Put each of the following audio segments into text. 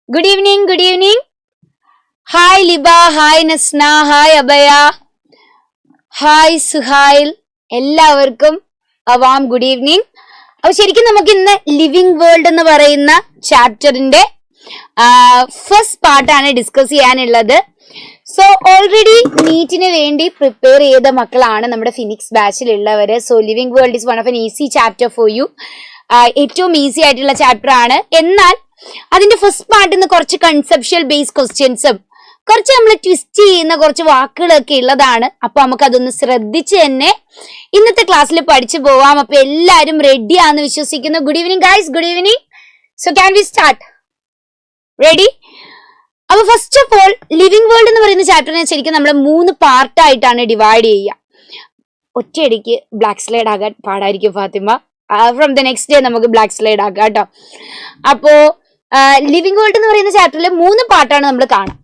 Good evening, good evening. Hi Liba, hi Nasna, hi Abaya, hi Suhail. എല്ലാവർക്കും warm good evening. അപ്പോൾ ശരിക്കും നമുക്ക് ഇന്ന് ലിവിംഗ് വേൾഡ് എന്ന് പറയുന്ന ചാപ്റ്ററിന്റെ ഫസ്റ്റ് പാർട്ടാണ് ഡിസ്കസ് ചെയ്യാനുള്ളത്. സോ ഓൾറെഡി നീറ്റിന് വേണ്ടി പ്രിപ്പയർ ചെയ്ത മക്കളാണ് നമ്മുടെ ഫിനിക്സ് ബാച്ചിലുള്ളവര്. So living world is one of an easy chapter for you. ഏറ്റവും ഈസി ആയിട്ടുള്ള ചാപ്റ്റർ ആണ്. എന്നാൽ അതിന്റെ ഫസ്റ്റ് പാർട്ടിൽ നിന്ന് കുറച്ച് കൺസെപ്ഷ്യൽ ബേസ് ക്വസ്റ്റ്യൻസും കുറച്ച് നമ്മൾ ട്വിസ്റ്റ് ചെയ്യുന്ന കുറച്ച് വാക്കുകളൊക്കെ ഉള്ളതാണ്. അപ്പൊ നമുക്ക് അതൊന്ന് ശ്രദ്ധിച്ച് തന്നെ ഇന്നത്തെ ക്ലാസ്സിൽ പഠിച്ചു പോവാം. അപ്പൊ എല്ലാവരും റെഡി ആണെന്ന് വിശ്വസിക്കുന്നു. Good evening guys, good evening. So can we start? Ready? അപ്പൊ first of all living world എന്ന് പറയുന്ന ചാപ്റ്ററിനെ ശരിക്കും നമ്മൾ 3 പാർട്ടായിട്ടാണ് ഡിവൈഡ് ചെയ്യുക. ഒറ്റയടിക്ക് ബ്ലാക്ക് സ്ലൈഡ് ആകാൻ പാടായിരിക്കും Fathima. From the next day നമുക്ക് ബ്ലാക്ക് സ്ലൈഡ് ആക്കാം കേട്ടോ. അപ്പോ ലിവിംഗ് വേൾഡ് എന്ന് പറയുന്ന ചാപ്റ്ററിൽ 3 പാർട്ടാണ് നമ്മൾ കാണാം.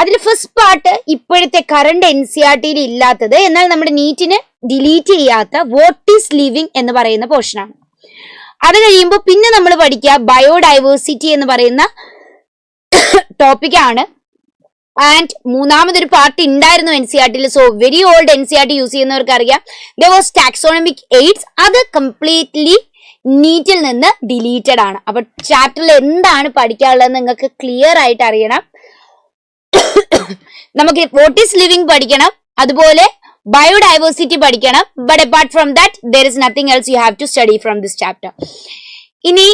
അതിൽ ഫസ്റ്റ് പാർട്ട് ഇപ്പോഴത്തെ കറണ്ട് NCERT-യിൽ ഇല്ലാത്തത്, എന്നാൽ നമ്മുടെ നീറ്റിന് ഡിലീറ്റ് ചെയ്യാത്ത വാട്ട് ഈസ് ലിവിംഗ് എന്ന് പറയുന്ന പോർഷനാണ്. അത് കഴിയുമ്പോൾ പിന്നെ നമ്മൾ പഠിക്കുക ബയോഡൈവേഴ്സിറ്റി എന്ന് പറയുന്ന ടോപ്പിക്കാണ്. ആൻഡ് മൂന്നാമതൊരു പാർട്ട് ഉണ്ടായിരുന്നു NCERT-ൽ. So very old NCERT use ചെയ്യുന്നവർക്ക് അറിയാം, ദർ വാസ് ടാക്സോണമിക് എയ്ഡ്സ്. അത് കംപ്ലീറ്റ്ലി നീറ്റിൽ നിന്ന് ഡിലീറ്റഡ് ആണ്. അപ്പൊ ചാപ്റ്ററിൽ എന്താണ് പഠിക്കാനുള്ളത് നിങ്ങൾക്ക് ക്ലിയർ ആയിട്ട് അറിയണം. നമുക്ക് വാട്ട് ഈസ് ലിവിംഗ് പഠിക്കണം, അതുപോലെ ബയോഡൈവേഴ്സിറ്റി പഠിക്കണം. But apart from that there is nothing else you have to study from this chapter. ഇനി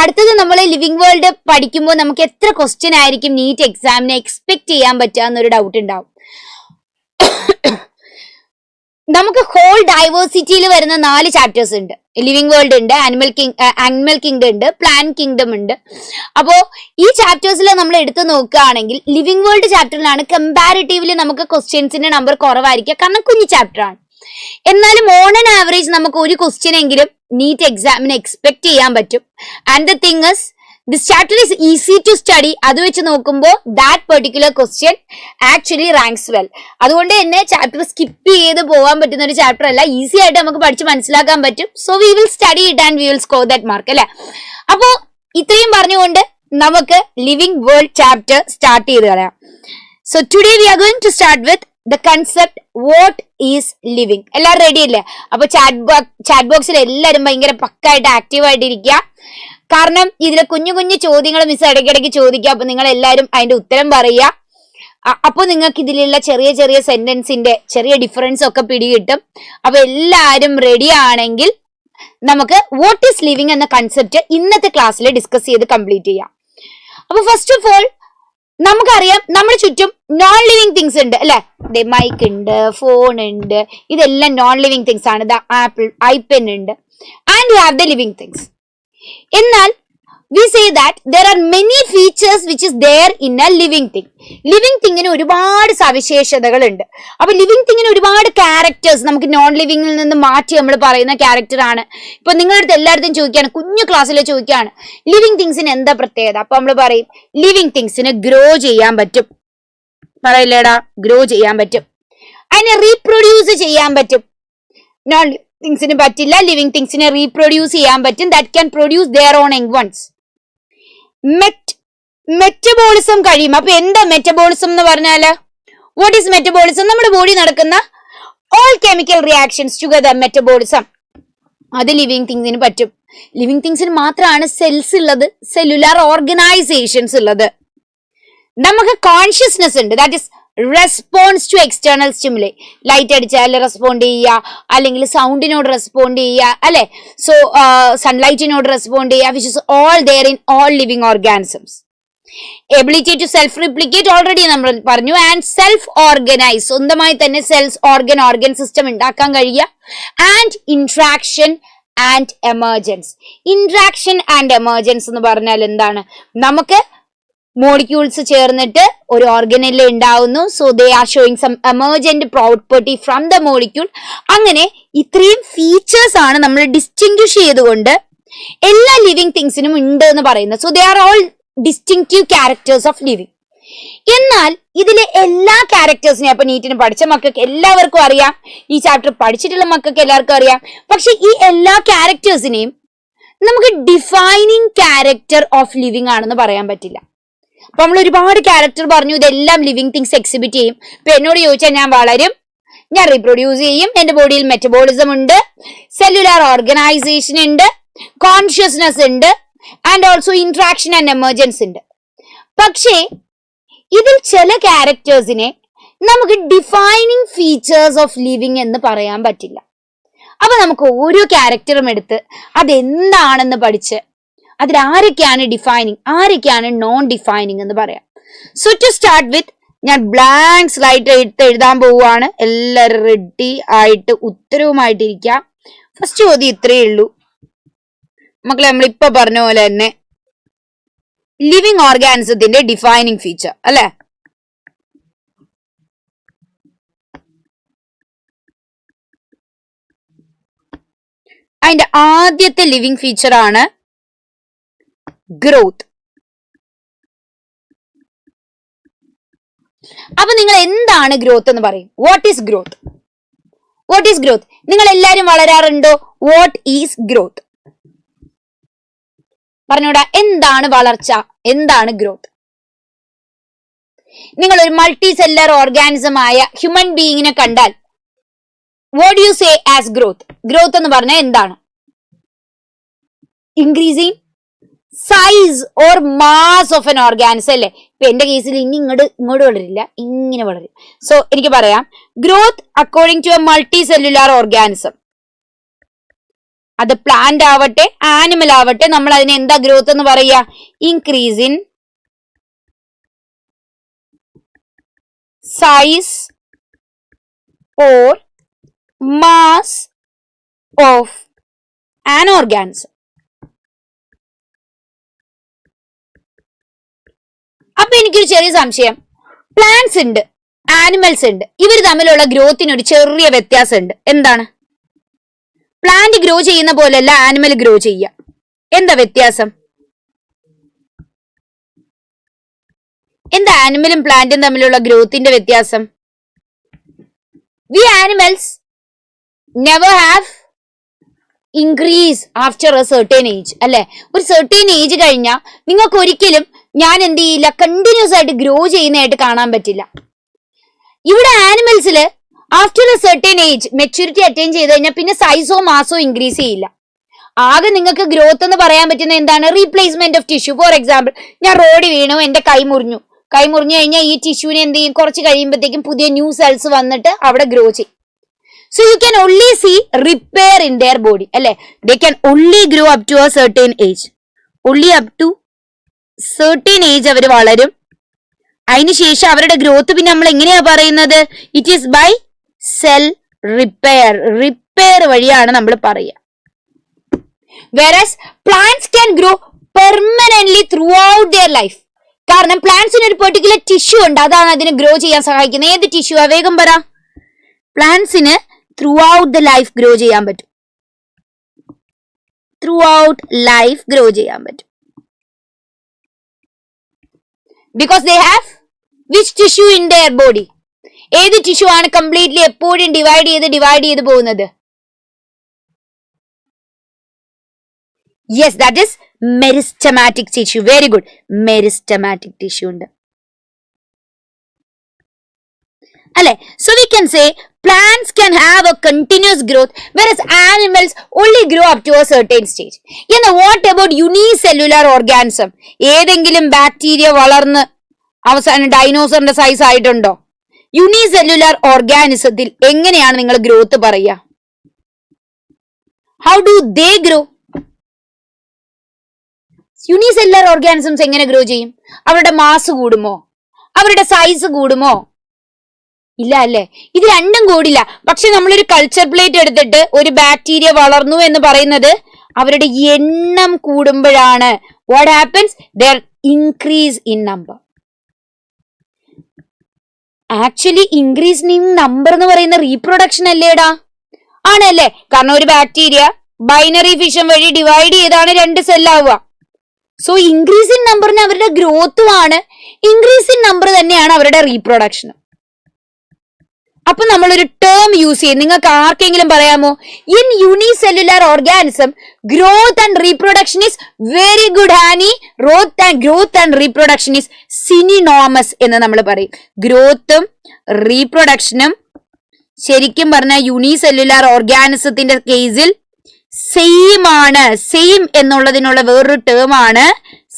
അടുത്തത് നമ്മൾ ലിവിംഗ് വേൾഡ് പഠിക്കുമ്പോൾ നമുക്ക് എത്ര ക്വസ്റ്റ്യൻ ആയിരിക്കും നീറ്റ് എക്സാമിന് എക്സ്പെക്ട് ചെയ്യാൻ പറ്റുക എന്നൊരു ഡൗട്ട് ഉണ്ടാവും. നമുക്ക് ഹോൾ ഡൈവേഴ്സിറ്റിയിൽ വരുന്ന 4 ചാപ്റ്റേഴ്സ് ഉണ്ട്. ലിവിംഗ് വേൾഡ് ഉണ്ട്, ആനിമൽ കിങ്ഡം ഉണ്ട്, പ്ലാന്റ് കിങ്ഡം ഉണ്ട്. അപ്പോ ഈ ചാപ്റ്റേഴ്സിൽ നമ്മൾ എടുത്തു നോക്കുകയാണെങ്കിൽ ലിവിംഗ് വേൾഡ് ചാപ്റ്ററിലാണ് കമ്പാരിറ്റീവ്ലി നമുക്ക് ക്വസ്റ്റ്യൻസിന്റെ നമ്പർ കുറവായിരിക്കുക, കാരണം കുഞ്ഞു ചാപ്റ്റർ ആണ്. എന്നാലും ഓൺ ആൻ ആവറേജ് നമുക്ക് ഒരു ക്വസ്റ്റ്യൻ എങ്കിലും നീറ്റ് എക്സാമിന് എക്സ്പെക്ട് ചെയ്യാൻ പറ്റും. And the thing is this chapter is easy to study. അത് വെച്ച് നോക്കുമ്പോൾ that particular question actually ranks well. അതുകൊണ്ട് തന്നെ ചാപ്റ്റർ സ്കിപ്പ് ചെയ്ത് പോകാൻ പറ്റുന്ന ഒരു ചാപ്റ്റർ അല്ല, ഈസി ആയിട്ട് നമുക്ക് പഠിച്ച് മനസ്സിലാക്കാൻ പറ്റും. So we will study it and we will score that mark അല്ലെ. അപ്പോ ഇത്രയും പറഞ്ഞുകൊണ്ട് നമുക്ക് ലിവിംഗ് വേൾഡ് ചാപ്റ്റർ സ്റ്റാർട്ട് ചെയ്ത് കളയാം. So today we are going to start with the concept what is living. എല്ലാവരും റെഡി അല്ലേ? അപ്പൊ ചാറ്റ് ബോക്സിൽ എല്ലാവരും ഭയങ്കര പക്കായിട്ട് ആക്റ്റീവ് ആയിട്ടിരിക്കുക. കാരണം ഇതിലെ കുഞ്ഞു കുഞ്ഞു ചോദ്യങ്ങൾ മിസ് ഇടയ്ക്കിടയ്ക്ക് ചോദിക്കുക. അപ്പൊ നിങ്ങൾ എല്ലാവരും അതിന്റെ ഉത്തരം പറയുക. അപ്പൊ നിങ്ങൾക്ക് ഇതിലുള്ള ചെറിയ ചെറിയ സെന്റൻസിന്റെ ചെറിയ ഡിഫറൻസ് ഒക്കെ പിടികിട്ടും. അപ്പൊ എല്ലാവരും റെഡി ആണെങ്കിൽ നമുക്ക് വാട്ട് ഈസ് ലിവിംഗ് എന്ന കൺസെപ്റ്റ് ഇന്നത്തെ ക്ലാസ്സിൽ ഡിസ്കസ് ചെയ്ത് കംപ്ലീറ്റ് ചെയ്യാം. അപ്പൊ ഫസ്റ്റ് ഓഫ് ഓൾ നമുക്കറിയാം നമ്മുടെ ചുറ്റും നോൺ ലിവിംഗ് തിങ്സ് ഉണ്ട് അല്ലെ. മൈക്ക് ഉണ്ട്, ഫോൺ ഉണ്ട്, ഇതെല്ലാം നോൺ ലിവിംഗ് തിങ്സ് ആണ്. ആപ്പിൾ ഐപെൻ ഉണ്ട്. And you have the living things. എന്നാൽ we say that there are many features which is there in a living thing. Living തിങ്ങിന് ഒരുപാട് സവിശേഷതകൾ ഉണ്ട്. അപ്പൊ ലിവിംഗ് തിങ്ങിന് ഒരുപാട് ക്യാരക്ടേഴ്സ് നമുക്ക് നോൺ ലിവിംഗിൽ നിന്ന് മാറ്റി നമ്മൾ പറയുന്ന ക്യാരക്ടർ ആണ്. ഇപ്പൊ നിങ്ങളുടെ അടുത്ത് എല്ലായിടത്തും ചോദിക്കുകയാണ്, കുഞ്ഞു ക്ലാസ്സിൽ ചോദിക്കുകയാണ് ലിവിംഗ് തിങ്സിന് എന്താ പ്രത്യേകത. അപ്പൊ നമ്മൾ പറയും ലിവിംഗ് തിങ്സിന് ഗ്രോ ചെയ്യാൻ പറ്റും. പറയില്ലേടാ, ഗ്രോ ചെയ്യാൻ പറ്റും. അതിനെ റീപ്രൊഡ്യൂസ് ചെയ്യാൻ പറ്റും. നോൺ തിങ്സിന് പറ്റില്ല, ലിവിംഗ് തിങ്സിനെ റീപ്രൊഡ്യൂസ് ചെയ്യാൻ പറ്റും. That can produce their own young ones. Metabolism കഴിയും. അപ്പൊ എന്താ മെറ്റബോളിസം എന്ന് പറഞ്ഞാല്, വാട്ട് ഈസ് മെറ്റബോളിസം? നമ്മുടെ ബോഡി നടക്കുന്ന all chemical reactions together, metabolism. അത് ലിവിംഗ് തിങ്സിന് പറ്റും. ലിവിംഗ് തിങ്സിന് മാത്രമാണ് സെൽസ് ഉള്ളത്, സെല്ലുലാർ ഓർഗനൈസേഷൻസ് ഉള്ളത്. നമുക്ക് കോൺഷ്യസ്നെസ് ഉണ്ട്, that is response to external stimuli. Light അടിച്ചാൽ റെസ്പോണ്ട് ചെയ്യുക, അല്ലെങ്കിൽ സൗണ്ടിനോട് റെസ്പോണ്ട് ചെയ്യുക അല്ലെ. സോ സൺലൈറ്റിനോട് റെസ്പോണ്ട് ചെയ്യുക, which is all there in all living organisms. Ability to self replicate already നമ്മൾ പറഞ്ഞു. ആൻഡ് സെൽഫ് ഓർഗനൈസ്, സ്വന്തമായി തന്നെ സെൽസ് ഓർഗൻ സിസ്റ്റം ഉണ്ടാക്കാൻ കഴിയുക. And interaction and emergence. Interaction and emergence എന്ന് പറഞ്ഞാൽ എന്താണ്? നമുക്ക് മോളിക്യൂൾസ് ചേർന്നിട്ട് ഒരു ഓർഗനിൽ ഉണ്ടാവുന്നു. So they are showing some emergent property from the molecule. അങ്ങനെ ഇത്രയും ഫീച്ചേഴ്സ് ആണ് നമ്മൾ ഡിസ്റ്റിങ്ക്വിഷ് ചെയ്തുകൊണ്ട് എല്ലാ ലിവിംഗ് തിങ്സിനും ഉണ്ട് എന്ന് പറയുന്നത്. So they are all distinctive characters of living. എന്നാൽ ഇതിലെ എല്ലാ ക്യാരക്ടേഴ്സിനെയും അപ്പൊ നീറ്റിന് പഠിച്ച മക്കൾക്ക് എല്ലാവർക്കും അറിയാം, ഈ ചാപ്റ്റർ പഠിച്ചിട്ടുള്ള മക്കൾക്ക് എല്ലാവർക്കും അറിയാം. പക്ഷെ ഈ എല്ലാ ക്യാരക്ടേഴ്സിനെയും നമുക്ക് ഡിഫൈനിങ് ക്യാരക്ടർ ഓഫ് ലിവിങ് ആണെന്ന് പറയാൻ പറ്റില്ല. അപ്പൊ നമ്മൾ ഒരുപാട് ക്യാരക്ടർ പറഞ്ഞു, ഇതെല്ലാം ലിവിങ് തിങ്സ് എക്സിബിറ്റ് ചെയ്യും. ഇപ്പൊ എന്നോട് ചോദിച്ചാൽ ഞാൻ വളരും, ഞാൻ റീപ്രൊഡ്യൂസ് ചെയ്യും, എന്റെ ബോഡിയിൽ മെറ്റബോളിസം ഉണ്ട്, സെല്ലുലാർ ഓർഗനൈസേഷൻ ഉണ്ട്, കോൺഷ്യസ്നെസ് ഉണ്ട്, and also interaction and emergence ഉണ്ട്. പക്ഷേ ഇതിൽ ചില ക്യാരക്ടേഴ്സിനെ നമുക്ക് ഡിഫൈനിങ് ഫീച്ചേഴ്സ് ഓഫ് ലിവിങ് എന്ന് പറയാൻ പറ്റില്ല. അപ്പൊ നമുക്ക് ഓരോ ക്യാരക്ടറും എടുത്ത് അതെന്താണെന്ന് പഠിച്ച് അതിൽ ആരൊക്കെയാണ് ഡിഫൈനിങ്, ആരൊക്കെയാണ് നോൺ ഡിഫൈനിങ് എന്ന് പറയാം. സോ ടു സ്റ്റാർട്ട് വിത്ത്, ഞാൻ ബ്ലാങ്ക് സ്ലൈഡ് എടുത്ത് എഴുതാൻ പോവുകയാണ്. എല്ലാവരും റെഡി ആയിട്ട് ഉത്തരവുമായിട്ടിരിക്കാം. ഫസ്റ്റ് ചോദ്യം ഇത്രയേ ഉള്ളൂ മക്കളെ, നമ്മളിപ്പോ പറഞ്ഞ പോലെ തന്നെ ലിവിങ് ഓർഗാനിസത്തിന്റെ ഡിഫൈനിങ് ഫീച്ചർ അല്ലെ. അതിന്റെ ആദ്യത്തെ ലിവിങ് ഫീച്ചർ ആണ് ഗ്രോത്ത്. അപ്പൊ നിങ്ങൾ എന്താണ് ഗ്രോത്ത് എന്ന് പറയും? What is growth? What is growth? നിങ്ങൾ എല്ലാരും വളരാറുണ്ടോ? What is growth? പറഞ്ഞോടാ, എന്താണ് വളർച്ച, എന്താണ് ഗ്രോത്ത്? നിങ്ങൾ ഒരു മൾട്ടി സെല്ലർ ഓർഗാനിസം ആയ ഹ്യൂമൻ ബീയിങ്ങിനെ കണ്ടാൽ what you say as growth? Growth എന്ന് പറഞ്ഞാൽ എന്താണ്? Increasing size or mass of an organism അല്ലേ. ഇപ്പൊ എന്റെ കേസിൽ ഇനി ഇങ്ങോട്ട് വളരില്ല, ഇങ്ങനെ വളരും. സോ എനിക്ക് പറയാം, growth according to a multi cellular organism, അത് പ്ലാന്റ് ആവട്ടെ ആനിമൽ ആവട്ടെ, നമ്മൾ അതിനെ എന്താ ഗ്രോത്ത് എന്ന് പറയാ? Increase in size or mass of an organism. അപ്പൊ എനിക്കൊരു ചെറിയ സംശയം, പ്ലാന്റ്സ് ഉണ്ട്, ആനിമൽസ് ഉണ്ട്, ഇവർ തമ്മിലുള്ള ഗ്രോത്തിന് ഒരു ചെറിയ വ്യത്യാസം ഉണ്ട്. എന്താണ്? പ്ലാന്റ് ഗ്രോ ചെയ്യുന്ന പോലെയല്ല ആനിമൽ ഗ്രോ ചെയ്യുക. എന്താ വ്യത്യാസം? എന്താ ആനിമലും പ്ലാന്റും തമ്മിലുള്ള ഗ്രോത്തിന്റെ വ്യത്യാസം? We animals never have increase after a certain age അല്ലെ. ഒരു സർട്ടൻ ഏജ് കഴിഞ്ഞാൽ നിങ്ങൾക്ക് ഒരിക്കലും ഞാൻ എന്ത് ചെയ്യില്ല, കണ്ടിന്യൂസ് ആയിട്ട് ഗ്രോ ചെയ്യുന്നതായിട്ട് കാണാൻ പറ്റില്ല. ഇവിടെ ആനിമൽസില് after a certain age maturity attain ചെയ്ത് കഴിഞ്ഞാൽ പിന്നെ സൈസോ മാസോ ഇൻക്രീസ് ചെയ്യില്ല. ആകെ നിങ്ങൾക്ക് ഗ്രോത്ത് എന്ന് പറയാൻ പറ്റുന്ന എന്താണ്? Replacement of tissue. For example, ഞാൻ റോഡ് വീണു, എന്റെ കൈ മുറിഞ്ഞു കഴിഞ്ഞാൽ ഈ ടിഷ്യൂവിനെ എന്ത് ചെയ്യും? കുറച്ച് കഴിയുമ്പോഴത്തേക്കും പുതിയ ന്യൂ സെൽസ് വന്നിട്ട് അവിടെ ഗ്രോ ചെയ്യും. So you can only see repair in their body അല്ലെ. They can only grow up to a certain age. Only up to certain age അവർ വളരും. അതിനുശേഷം അവരുടെ ഗ്രോത്ത് പിന്നെ നമ്മൾ എങ്ങനെയാ പറയുന്നത്? It is by cell repair. Repair വഴിയാണ് നമ്മൾ പറയുക. Whereas plants can grow permanently throughout their life. കാരണം പ്ലാന്റ്സിന് ഒരു പെർട്ടിക്കുലർ ടിഷ്യൂ ഉണ്ട്, അതാണ് അതിനെ ഗ്രോ ചെയ്യാൻ സഹായിക്കുന്നത്. ഏത് ടിഷ്യൂ? വേഗം പറ. പ്ലാന്റ്സിന് throughout the life grow ചെയ്യാൻ പറ്റും. ത്രൂ ഔട്ട് ലൈഫ് ഗ്രോ ചെയ്യാൻ പറ്റും. Because they have which tissue in their body? ഏത് ടിഷ്യൂ ആണ് കംപ്ലീറ്റ്ലി എപ്പോഴും ഡിവൈഡ് ചെയ്ത് പോകുന്നത്? Yes, that is meristematic tissue. Very good, meristematic tissue ഉണ്ട് അല്ലെ. So we can say plants can have a continuous growth whereas animals only grow up to a certain stage. Now what about unicellular organism? ഏതെങ്കിലും bacteria വളർന്ന് അവസാനം ഡൈനോസറിന്റെ size ആയിട്ടുണ്ടോ? Unicellular ഓർഗാനിസത്തിൽ എങ്ങനെയാണ് നിങ്ങൾ growth പറയുക? How do they grow? Unicellular organisms എങ്ങനെ grow ചെയ്യും? അവരുടെ മാസ് കൂടുമോ? അവരുടെ സൈസ് കൂടുമോ? ഇല്ല അല്ലെ. ഇത് രണ്ടും കൂടില്ല. പക്ഷെ നമ്മളൊരു കൾച്ചർ പ്ലേറ്റ് എടുത്തിട്ട് ഒരു ബാക്ടീരിയ വളർന്നു എന്ന് പറയുന്നത് അവരുടെ എണ്ണം കൂടുമ്പോഴാണ്. What happens? There increase in number. Actually increase in number എന്ന് പറയുന്ന റീപ്രൊഡക്ഷൻ അല്ലേടാ? ആണല്ലേ. കാരണം ഒരു ബാക്ടീരിയ ബൈനറി ഫിഷൻ വഴി ഡിവൈഡ് ചെയ്താണ് 2 സെല്ലാവുക. സോ ഇൻക്രീസ് ഇൻ നമ്പറിന് അവരുടെ ഗ്രോത്തും ആണ്, ഇൻക്രീസ് ഇൻ നമ്പർ തന്നെയാണ് അവരുടെ റീപ്രൊഡക്ഷനും. അപ്പൊ നമ്മളൊരു ടേം യൂസ് ചെയ്യും. നിങ്ങൾക്ക് ആർക്കെങ്കിലും പറയാമോ? In unicellular organism growth and reproduction is very good Honey. Growth and reproduction is synonymous എന്ന് നമ്മൾ പറയും. ഗ്രോത്തും റീപ്രൊഡക്ഷനും ശരിക്കും പറഞ്ഞാൽ യൂണിസെല്ലുലാർ ഓർഗാനിസത്തിന്റെ കേസിൽ സെയിം ആണ്. സെയിം എന്നുള്ളതിനുള്ള വേറൊരു ടേം ആണ്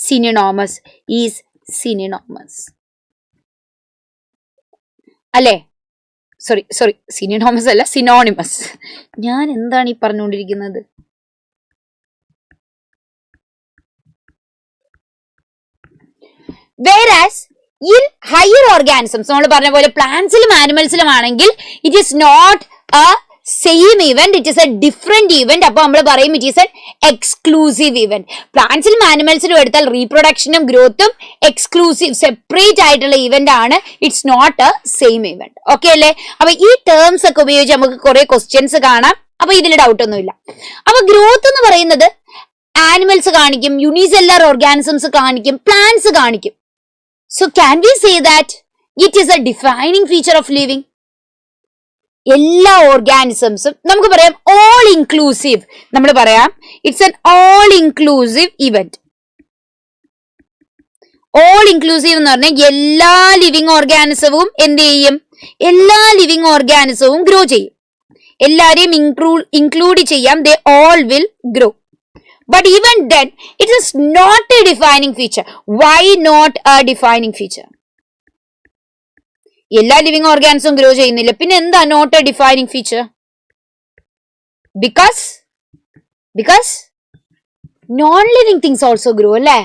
സിനിനോമസ്. ഈസ് സിനിനോമസ് അല്ലേ? സോറി സിനിനോമസ് അല്ല, സിനോണിമസ്. ഞാൻ എന്താണ് ഈ പറഞ്ഞുകൊണ്ടിരിക്കുന്നത്? whereas in higher organisms നമ്മൾ പറഞ്ഞ പോലെ പ്ലാന്റ്സിലും ആനിമൽസിലും ആണെങ്കിൽ it is not a same event, it is a different event. അപ്പൊ നമ്മൾ പറയും it is an exclusive event. പ്ലാന്റ്സിലും ആനിമൽസിലും എടുത്താൽ റീപ്രൊഡക്ഷനും ഗ്രോത്തും എക്സ്ക്ലൂസീവ് സെപ്പറേറ്റ് ആയിട്ടുള്ള ഇവന്റ് ആണ്. It's not a same event. Okay അല്ലേ? അപ്പൊ ഈ ടേംസ് ഒക്കെ ഉപയോഗിച്ച് നമുക്ക് കുറെ ക്വസ്റ്റ്യൻസ് കാണാം. അപ്പൊ ഇതിൽ ഡൗട്ട് ഒന്നുമില്ല. അപ്പൊ ഗ്രോത്ത് എന്ന് പറയുന്നത് ആനിമൽസ് കാണിക്കും, യൂണിസെല്ലുലാർ ഓർഗാനിസംസ് കാണിക്കും, പ്ലാന്റ്സ് കാണിക്കും. So can we say that it is a defining feature of living? എല്ലാ ഓർഗാനിസംസും നമുക്ക് പറയാം ഓൾ ഇൻക്ലൂസീവ്. നമ്മൾ പറയാം it's an all inclusive event. All inclusive എന്ന് പറഞ്ഞാൽ എല്ലാ ലിവിങ് ഓർഗാനിസവും എന്ത് ചെയ്യും? എല്ലാ ലിവിങ് ഓർഗാനിസവും ഗ്രോ ചെയ്യും. എല്ലാരെയും ഇൻക്ലൂഡ് ചെയ്യാം. They all will grow. But even then, it is not a defining feature. Why not a defining feature? എല്ലാ ലിവിങ് ഓർഗാനിസും ഗ്രോ ചെയ്യുന്നില്ല, പിന്നെ എന്താ not a defining feature? Because non living things also grow അല്ലേ?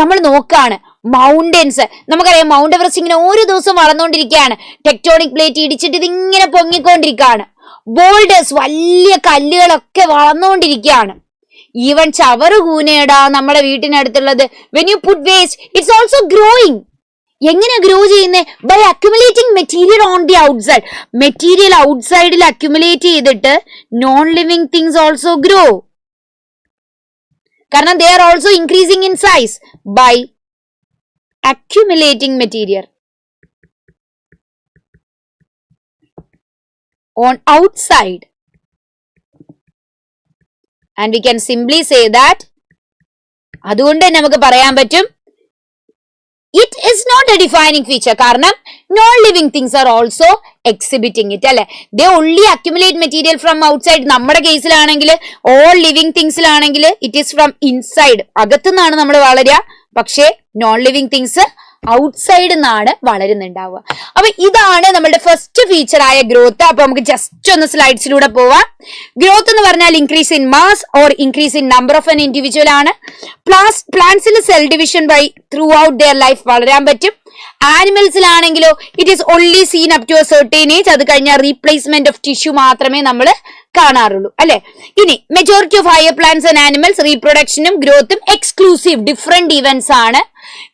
നമ്മൾ നോക്കാണ് mountains. നമുക്കറിയാം mount Everest ഇങ്ങനെ ഓരോ ദിവസം വളർന്നുകൊണ്ടിരിക്കുകയാണ്. ടെക്ടോണിക് പ്ലേറ്റ് ഇടിച്ചിട്ട് ഇതിങ്ങനെ പൊങ്ങിക്കൊണ്ടിരിക്കുകയാണ്. ബോൾഡേഴ്സ് വലിയ കല്ലുകളൊക്കെ വളർന്നുകൊണ്ടിരിക്കുകയാണ്. ഈവൻ ചവറ് കൂനയടാ നമ്മുടെ വീട്ടിനടുത്തുള്ളത്. When you put waste it's also growing. എങ്ങനെ ഗ്രോ ചെയ്യുന്നത്? By accumulating material on the outside. Material ഔട്ട്സൈഡിൽ അക്യുമുലേറ്റ് ചെയ്തിട്ട് non living things also grow. കാരണം they are also increasing in size by accumulating material on outside. And we can simply say that അതുകൊണ്ട് നമുക്ക് പറയാൻ പറ്റും it is not a defining feature. കാരണം non living things are also exhibiting it അല്ലെ? They only accumulate material from outside. നമ്മുടെ കേസിലാണെങ്കിൽ all living thingsലാണെങ്കിൽ it is from inside. അകത്തുനിന്നാണ് നമ്മൾ വളരുക. പക്ഷേ നോൺ ലിവിങ് തിങ്സ് ഔട്ട്സൈഡ് നിന്നാണ് വളരുന്നുണ്ടാവുക. അപ്പൊ ഇതാണ് നമ്മുടെ ഫസ്റ്റ് ഫീച്ചർ ആയ ഗ്രോത്ത്. അപ്പൊ നമുക്ക് ജസ്റ്റ് ഒന്ന് സ്ലൈഡ്സിലൂടെ പോവാം. ഗ്രോത്ത് എന്ന് പറഞ്ഞാൽ increase in mass or increase in number of an individual ആണ്. പ്ലാന്റ്സിൽ cell division by throughout their life വളരാൻ പറ്റും. ആനിമൽസിലാണെങ്കിലോ it is only seen up to a certain age. അത് കഴിഞ്ഞാൽ റീപ്ലേസ്മെന്റ് ഓഫ് ടിഷ്യൂ മാത്രമേ നമ്മൾ കാണാറുള്ളൂ അല്ലെ? ഇനി majority of higher plants and animals റീപ്രൊഡക്ഷനും ഗ്രോത്തും എക്സ്ക്ലൂസീവ് ഡിഫറെന്റ് ഇവന്റ്സ് ആണ്.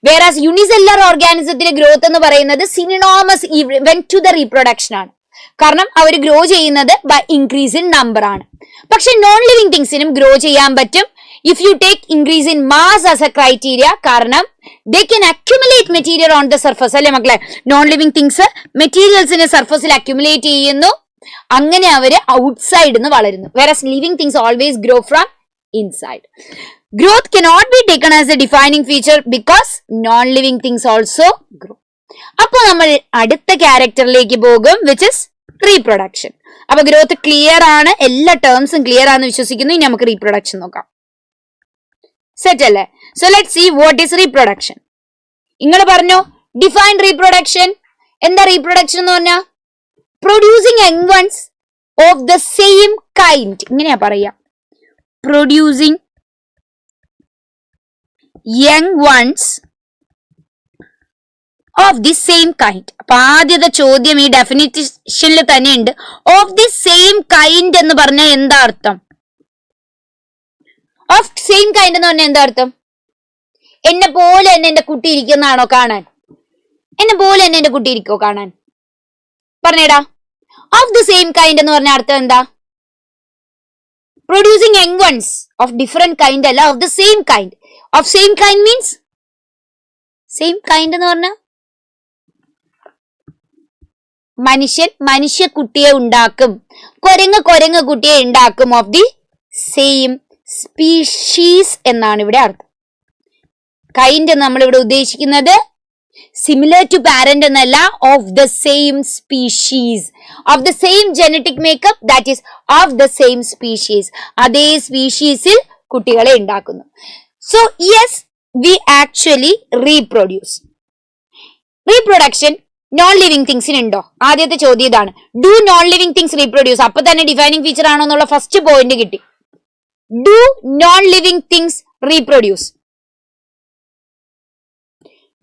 വേറാസ് യൂണിസെല്ലുലാർ ഓർഗാനിസത്തിലെ ഗ്രോത്ത് എന്ന് പറയുന്നത് synonymous event to the reproduction ആണ്. കാരണം അവർ ഗ്രോ ചെയ്യുന്നത് ബൈ ഇൻക്രീസ് ഇൻ നമ്പർ ആണ്. പക്ഷെ നോൺ ലിവിങ് തിങ്സിനും ഗ്രോ ചെയ്യാൻ പറ്റും if you take increase in mass as a criteria. കാരണം they can accumulate material on the surface അല്ലെ മക്കളെ? നോൺ ലിവിങ് തിങ്സ് മെറ്റീരിയൽസിനെ സർഫസിൽ അക്യുമുലേറ്റ് ചെയ്യുന്നു. അങ്ങനെ അവര് ഔട്ട്സൈഡ് നിന്ന് വളരുന്നു. whereas living things always grow from inside. Growth cannot be taken as a defining feature because non-living things also grow. അപ്പോൾ നമ്മൾ അടുത്ത ക്യാരക്ടറിലേക്ക് പോകും, which is reproduction. അപ്പൊ ഗ്രോത്ത് ക്ലിയർ ആണ്, എല്ലാ ടേംസും ക്ലിയർ ആണെന്ന് വിശ്വസിക്കുന്നു. ഇനി നമുക്ക് റീപ്രൊഡക്ഷൻ നോക്കാം. സെറ്റ് അല്ലേ? So let see what is reproduction. നിങ്ങൾ പറഞ്ഞു ഡിഫൈൻ റീപ്രൊഡക്ഷൻ. എന്താ റീപ്രൊഡക്ഷൻ എന്ന് പറഞ്ഞാൽ? Producing young ones of the same kind. ഇങ്ങനെയാ പറയാ, producing young ones of the same kind. അപ്പൊ ആദ്യത്തെ ചോദ്യം ഈ ഡെഫിനിഷനിൽ തന്നെ ഉണ്ട്. ഓഫ് ദി സെയിം കൈൻഡ് എന്ന് പറഞ്ഞാൽ എന്താ അർത്ഥം? ഓഫ് സെയിം കൈൻഡ് എന്ന് പറഞ്ഞാൽ എന്താ അർത്ഥം? എന്നെ പോലെ തന്നെ എന്റെ കുട്ടി ഇരിക്കുന്നതാണോ കാണാൻ? എന്നെ പോലെ തന്നെ എന്റെ കുട്ടി ഇരിക്കോ കാണാൻ? പറഞ്ഞേടാ. ഓഫ് ദി സെയിം കൈൻഡ് എന്ന് പറഞ്ഞ അർത്ഥം എന്താ? Producing young ones of different kind അല്ല, of the same kind. Of same kind means same kind എന്ന് പറഞ്ഞ മനുഷ്യ കുട്ടിയെ ഉണ്ടാക്കും, കുരങ്ങ് കുട്ടിയെ ഉണ്ടാക്കും ഓഫ് ദി സെയിം സ്പീഷീസ് എന്നാണ് ഇവിടെ അർത്ഥം. കൈൻഡ് നമ്മൾ ഇവിടെ ഉദ്ദേശിക്കുന്നത് സിമിലർ ടു പാരന്റ് എന്നല്ല, of the same species, of the same genetic makeup, that is of the same species. അതേ സ്പീഷീസിൽ കുട്ടികളെ ഉണ്ടാക്കുന്നു. So yes, we actually reproduce. Reproduction non living തിങ്സിനുണ്ടോ? ആദ്യത്തെ ചോദ്യം ഇതാണ്. Do non living things reproduce? അപ്പൊ തന്നെ ഡിഫൈനിങ് ഫീച്ചർ ആണോ എന്നുള്ള ഫസ്റ്റ് പോയിന്റ് കിട്ടി. Do non living things reproduce?